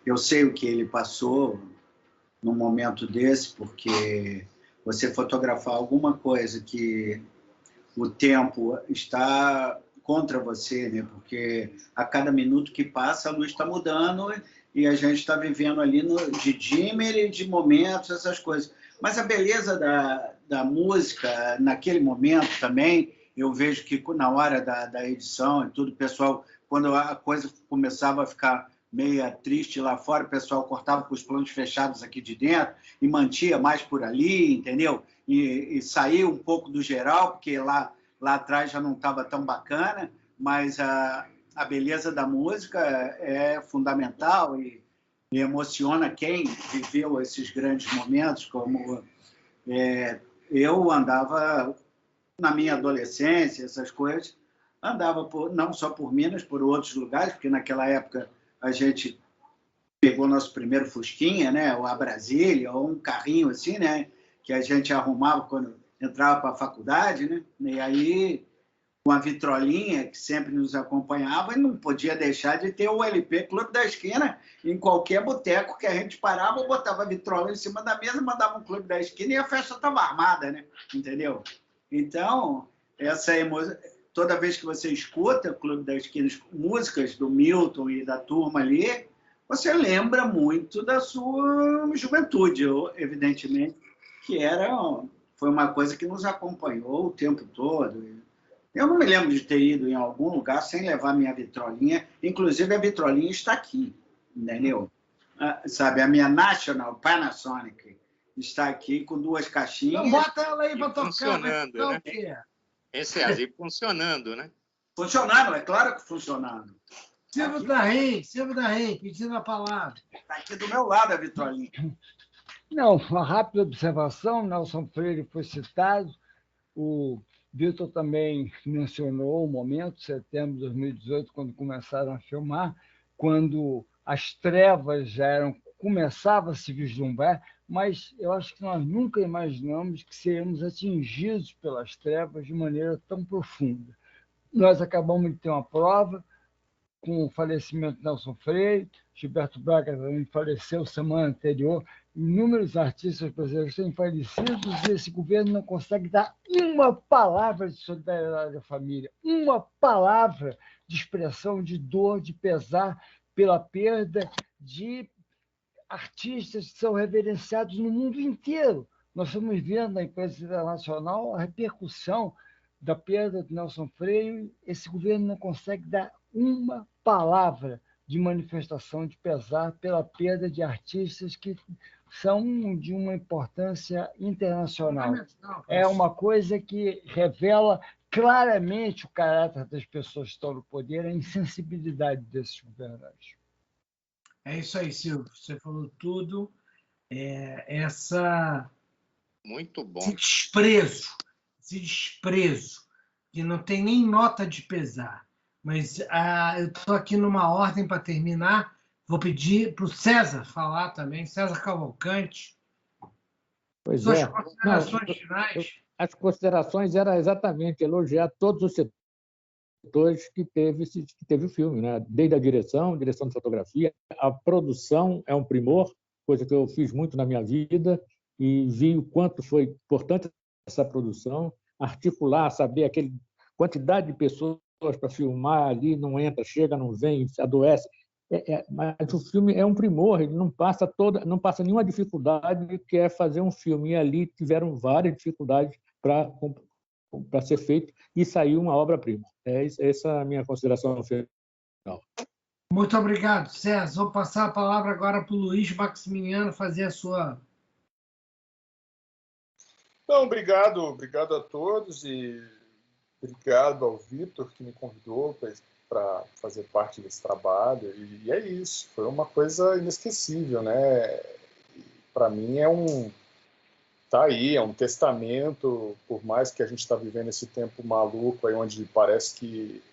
Eu sei o que ele passou num momento desse, porque você fotografar alguma coisa que o tempo está contra você, né? Porque a cada minuto que passa a luz está mudando e a gente está vivendo ali de dimmer, de momentos, essas coisas. Mas a beleza da música, naquele momento também, eu vejo que na hora da edição e tudo, o pessoal, quando a coisa começava a ficar meio triste lá fora, o pessoal cortava com os planos fechados aqui de dentro e mantinha mais por ali, entendeu? E saía um pouco do geral, porque lá atrás já não estava tão bacana, mas a beleza da música é fundamental e emociona quem viveu esses grandes momentos, como eu andava na minha adolescência, essas coisas, andava não só por Minas, por outros lugares, porque naquela época a gente pegou nosso primeiro Fusquinha, né, ou a Brasília, ou um carrinho assim, né, que a gente arrumava quando entrava para a faculdade, né, e aí com a vitrolinha que sempre nos acompanhava, e não podia deixar de ter o LP Clube da Esquina em qualquer boteco que a gente parava, botava a vitrola em cima da mesa, mandava um Clube da Esquina e a festa estava armada, né? Entendeu? Então, toda vez que você escuta o Clube da Esquina, músicas do Milton e da turma ali, você lembra muito da sua juventude, evidentemente, que foi uma coisa que nos acompanhou o tempo todo. Eu não me lembro de ter ido em algum lugar sem levar minha vitrolinha. Inclusive, a vitrolinha está aqui, entendeu? Sabe, a minha National Panasonic está aqui com 2 caixinhas. Então, bota ela aí para tocar. Funcionando, né? César, e funcionando, né? Funcionando, é claro que funcionando. Silvio da Rei, pedindo a palavra. Está aqui do meu lado a vitrolinha. Não, uma rápida observação, Nelson Freire foi citado, o Vitor também mencionou o momento, setembro de 2018, quando começaram a filmar, quando as trevas começavam a se vislumbrar, mas eu acho que nós nunca imaginamos que seríamos atingidos pelas trevas de maneira tão profunda. Nós acabamos de ter uma prova com o falecimento de Nelson Freire, Gilberto Braga também faleceu semana anterior, inúmeros artistas brasileiros têm falecido e esse governo não consegue dar uma palavra de solidariedade à família, uma palavra de expressão de dor, de pesar pela perda de artistas que são reverenciados no mundo inteiro. Nós estamos vendo na imprensa internacional a repercussão da perda de Nelson Freire. Esse governo não consegue dar uma palavra de manifestação de pesar pela perda de artistas que são de uma importância internacional. É uma coisa que revela claramente o caráter das pessoas que estão no poder, a insensibilidade desses governantes. É isso aí, Silvio. Você falou tudo. Muito bom. Esse desprezo, que não tem nem nota de pesar. Mas eu estou aqui numa ordem para terminar. Vou pedir para o César falar também, César Cavalcante. Pois Suas é. considerações finais. As considerações eram exatamente elogiar todos os setores que teve o filme, né? Desde a direção de fotografia, a produção é um primor, coisa que eu fiz muito na minha vida, e vi o quanto foi importante essa produção, articular, saber aquele quantidade de pessoas para filmar ali, não entra, chega, não vem, adoece. Mas o filme é um primor, ele não passa nenhuma dificuldade que é fazer um filme. E ali tiveram várias dificuldades para ser feito e saiu uma obra-prima. Essa é a minha consideração final. Muito obrigado, César. Vou passar a palavra agora para o Luiz Maximiano fazer a sua... Então, obrigado a todos e obrigado ao Vitor que me convidou para fazer parte desse trabalho. E é isso, foi uma coisa inesquecível, né? Para mim tá aí, é um testamento, por mais que a gente está vivendo esse tempo maluco aí, onde parece que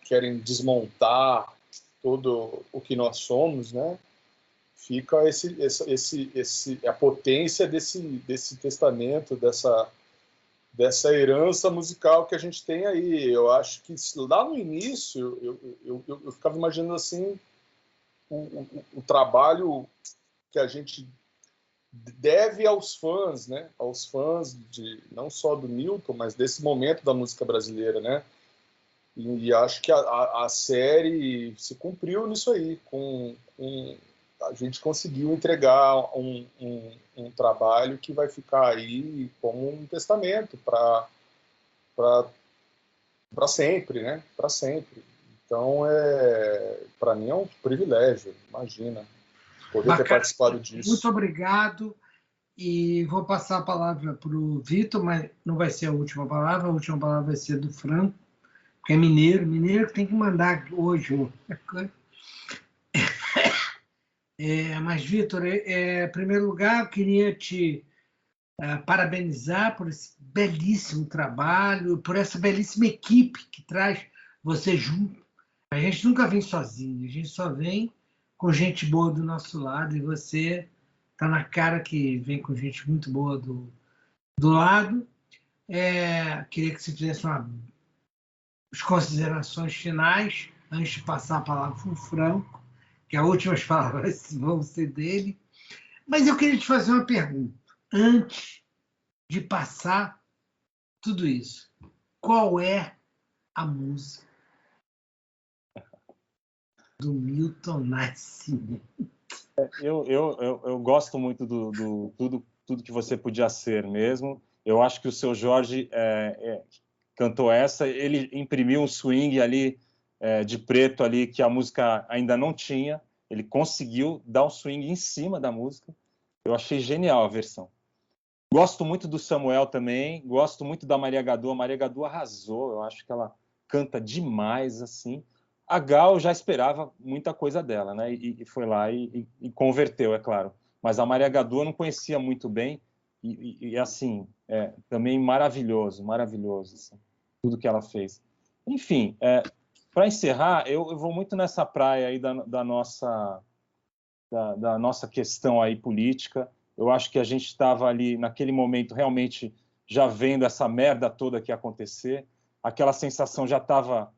querem desmontar todo o que nós somos, né? Fica a potência desse testamento, dessa herança musical que a gente tem aí. Eu acho que lá no início eu ficava imaginando assim o trabalho que a gente deve aos fãs, né? Aos fãs não só do Milton, mas desse momento da música brasileira, né? E acho que a série se cumpriu nisso aí, a gente conseguiu entregar um trabalho que vai ficar aí como um testamento para sempre, né? Para sempre. Então, para mim é um privilégio, imagina, poder ter participado disso. Muito obrigado. E vou passar a palavra para o Vitor, mas não vai ser a última palavra vai ser do Franco, que é mineiro que tem que mandar hoje. Mas, Vitor, em primeiro lugar, eu queria te parabenizar por esse belíssimo trabalho, por essa belíssima equipe que traz você junto. A gente nunca vem sozinho, a gente só vem com gente boa do nosso lado, e você está na cara que vem com gente muito boa do lado. Queria que você fizesse as considerações finais, antes de passar a palavra para o Franco, que as últimas palavras vão ser dele. Mas eu queria te fazer uma pergunta, antes de passar tudo isso. Qual é a música do Milton Nascimento? Eu gosto muito do tudo que você podia ser mesmo. Eu acho que o seu Jorge cantou essa, ele imprimiu um swing ali de preto ali que a música ainda não tinha. Ele conseguiu dar um swing em cima da música. Eu achei genial a versão. Gosto muito do Samuel também, gosto muito da Maria Gadu. A Maria Gadu arrasou, eu acho que ela canta demais, assim. A Gal já esperava muita coisa dela, né? E foi lá e converteu, é claro. Mas a Maria Gadu eu não conhecia muito bem e assim, também maravilhoso, assim, tudo que ela fez. Enfim, para encerrar, eu vou muito nessa praia aí da nossa questão aí política. Eu acho que a gente estava ali, naquele momento, realmente já vendo essa merda toda que ia acontecer. Aquela sensação já estava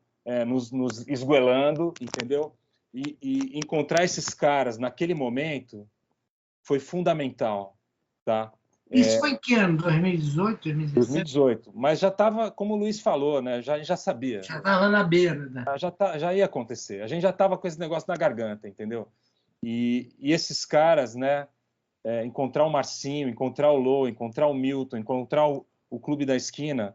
nos esgoelando, entendeu? E encontrar esses caras naquele momento foi fundamental, tá? Isso foi em que ano? 2018, 2017? 2018. Mas já estava, como o Luiz falou, né? Já sabia. Já estava na beira, né? Já ia acontecer. A gente já estava com esse negócio na garganta, entendeu? E esses caras, né? Encontrar o Marcinho, encontrar o Lô, encontrar o Milton, encontrar o Clube da Esquina,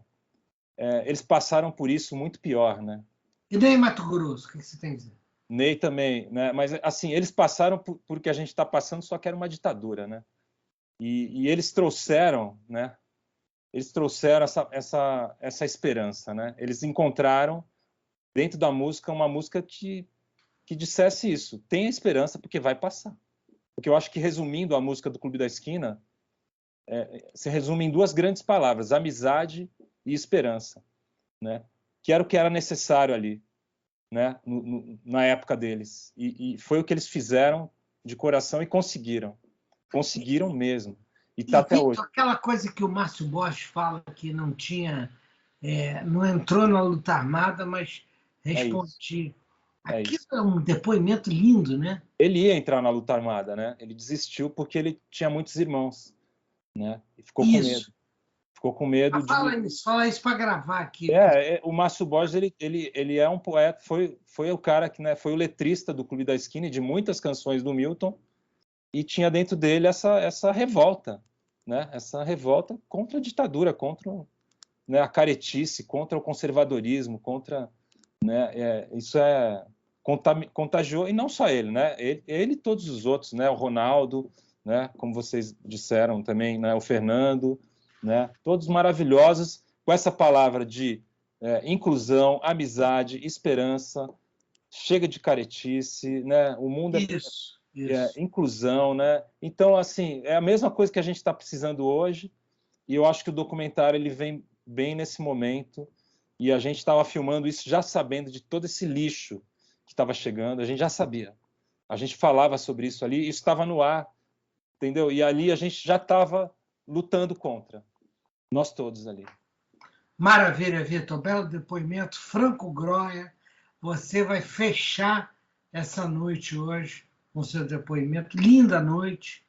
eles passaram por isso muito pior, né? E daí Mato Grosso, o que você tem a dizer? Ney também, né? Mas assim, eles passaram por que a gente está passando, só que era uma ditadura, né? E eles trouxeram, né? Eles trouxeram essa esperança, né? Eles encontraram dentro da música uma música que dissesse isso: tenha esperança porque vai passar. Porque eu acho que, resumindo a música do Clube da Esquina, se resume em duas grandes palavras: amizade e esperança, né? Que era o que era necessário ali. né, na época deles. E foi o que eles fizeram de coração e conseguiram mesmo. E está até hoje. Aquela coisa que o Márcio Borges fala que não tinha, não entrou na luta armada, mas respondia. Aquilo é um depoimento lindo, né? Ele ia entrar na luta armada, né? Ele desistiu porque ele tinha muitos irmãos, né? E ficou com medo. Ficou com medo Fala isso para gravar aqui. O Márcio Borges, ele é um poeta, foi o cara que, né, foi o letrista do Clube da Esquina e de muitas canções do Milton, e tinha dentro dele essa revolta, né? Essa revolta contra a ditadura, contra, né, a caretice, contra o conservadorismo, contra, né, isso contagiou, e não só ele, né? Ele e todos os outros, né? O Ronaldo, né? Como vocês disseram também, né? O Fernando, né? Todos maravilhosos, com essa palavra de inclusão, amizade, esperança, chega de caretice, né? O mundo inclusão, né? Então, assim, é a mesma coisa que a gente está precisando hoje, e eu acho que o documentário ele vem bem nesse momento, e a gente estava filmando isso já sabendo de todo esse lixo que estava chegando, a gente já sabia. A gente falava sobre isso ali, isso estava no ar, entendeu? E ali a gente já estava lutando contra. Nós todos ali. Maravilha, Vitor. Belo depoimento. Franco Groia, você vai fechar essa noite hoje com seu depoimento. Linda noite,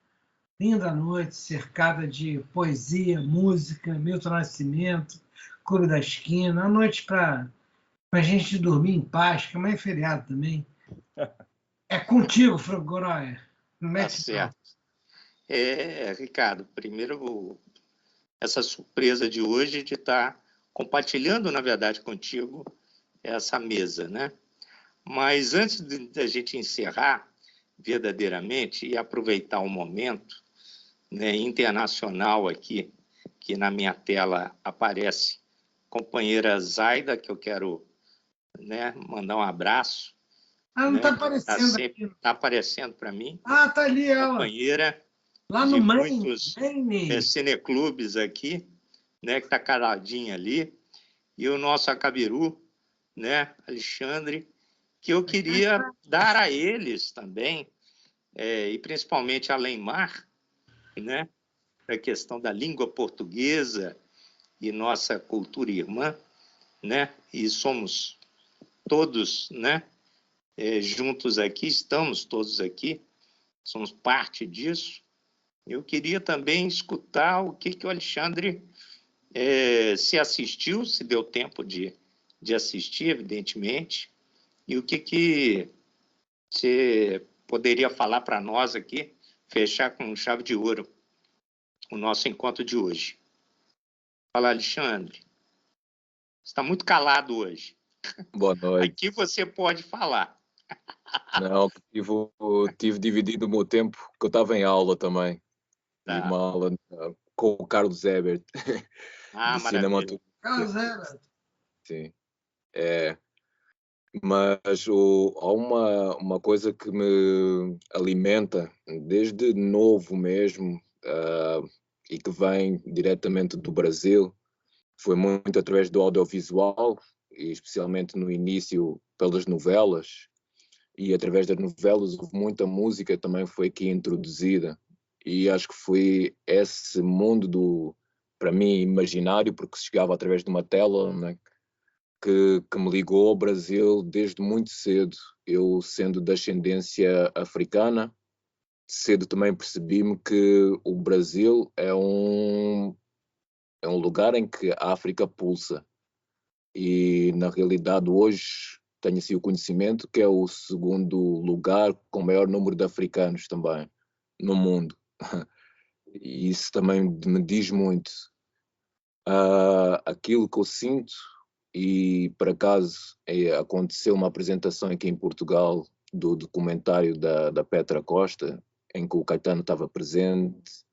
cercada de poesia, música, Milton Nascimento, Clube da Esquina. Uma noite para a gente dormir em paz, que amanhã é feriado também. É contigo, Franco Groia. Tá certo. Ricardo, primeiro essa surpresa de hoje de estar compartilhando, na verdade, contigo essa mesa, né? Mas antes da gente encerrar verdadeiramente e aproveitar o momento, né, internacional aqui, que na minha tela aparece, companheira Zaida, que eu quero, né, mandar um abraço. Não está aparecendo aqui. Está aparecendo para mim. Está ali ela. Companheira lá no de Maine, muitos cineclubes aqui, né, que está caladinho ali, e o nosso Acabiru, né, Alexandre, que eu queria dar a eles também, e principalmente a Leimar, né, a questão da língua portuguesa e nossa cultura irmã, né, e somos todos, né, juntos aqui, estamos todos aqui, somos parte disso. Eu queria também escutar o que o Alexandre se assistiu, se deu tempo de assistir, evidentemente, e o que você poderia falar para nós aqui, fechar com chave de ouro o nosso encontro de hoje. Fala, Alexandre. Você está muito calado hoje. Boa noite. Aqui você pode falar. Não, tive dividido o meu tempo, que eu estava em aula também. Tá. Uma aula com o Carlos Ebert. Maravilha. Carlos Ebert. Sim. Mas há uma coisa que me alimenta desde novo mesmo, e que vem diretamente do Brasil. Foi muito através do audiovisual, e especialmente no início pelas novelas. E através das novelas houve muita música também foi aqui introduzida. E acho que foi esse mundo para mim, imaginário, porque chegava através de uma tela, né, que me ligou ao Brasil desde muito cedo. Eu, sendo de ascendência africana, cedo também percebi-me que o Brasil é um lugar em que a África pulsa. E, na realidade, hoje tenho assim o conhecimento que é o segundo lugar com maior número de africanos também no mundo. E isso também me diz muito. Aquilo que eu sinto, e por acaso aconteceu uma apresentação aqui em Portugal do documentário da Petra Costa, em que o Caetano estava presente,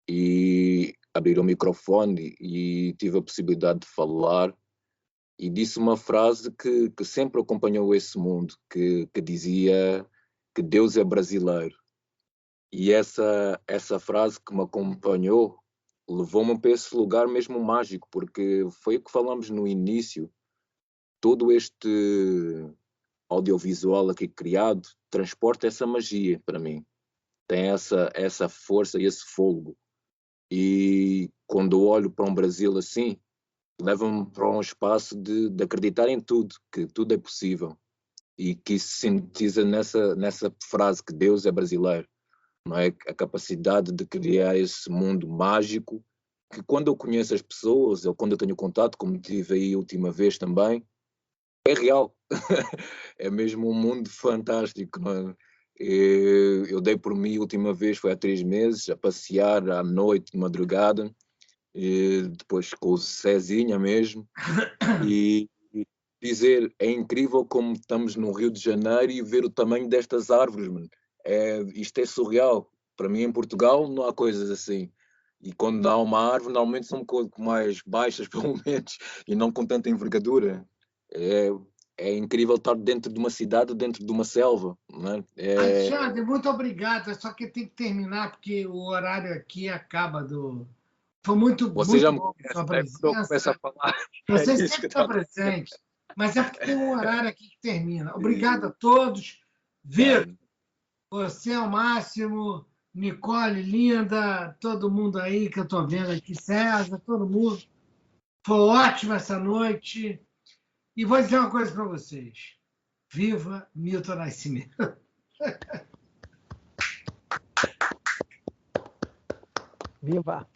e abriram o microfone e tive a possibilidade de falar, e disse uma frase que sempre acompanhou esse mundo, que dizia que Deus é brasileiro. E essa frase que me acompanhou levou-me para esse lugar mesmo mágico, porque foi o que falamos no início, todo este audiovisual aqui criado transporta essa magia para mim. Tem essa força e esse fôlego. E quando eu olho para um Brasil assim, leva-me para um espaço de acreditar em tudo, que tudo é possível. E que isso se sintetiza nessa frase que Deus é brasileiro. Não é? A capacidade de criar esse mundo mágico, que quando eu conheço as pessoas, ou quando eu tenho contato, como tive aí a última vez também, é real. É mesmo um mundo fantástico. Não é? Eu dei por mim a última vez, foi há 3 meses, a passear à noite, de madrugada, depois com o Cezinha mesmo, e dizer, é incrível como estamos no Rio de Janeiro e ver o tamanho destas árvores, mano. Isto é surreal. Para mim, em Portugal, não há coisas assim. E quando há uma árvore, normalmente são mais baixas, pelo menos, e não com tanta envergadura. É incrível estar dentro de uma cidade, dentro de uma selva. Não é? Alexandre, muito obrigado. Só que tem que terminar, porque o horário aqui acaba Foi muito, Você já me bom conhece, sua né? Quando eu começo presença. a falar, Você isso sempre que está tá presente. Mas é porque tem um horário aqui que termina. Obrigado a todos. Vitor, você é o máximo. Nicole, linda. Todo mundo aí que eu estou vendo aqui. César, todo mundo. Foi ótimo essa noite. E vou dizer uma coisa para vocês. Viva Milton Nascimento. Viva!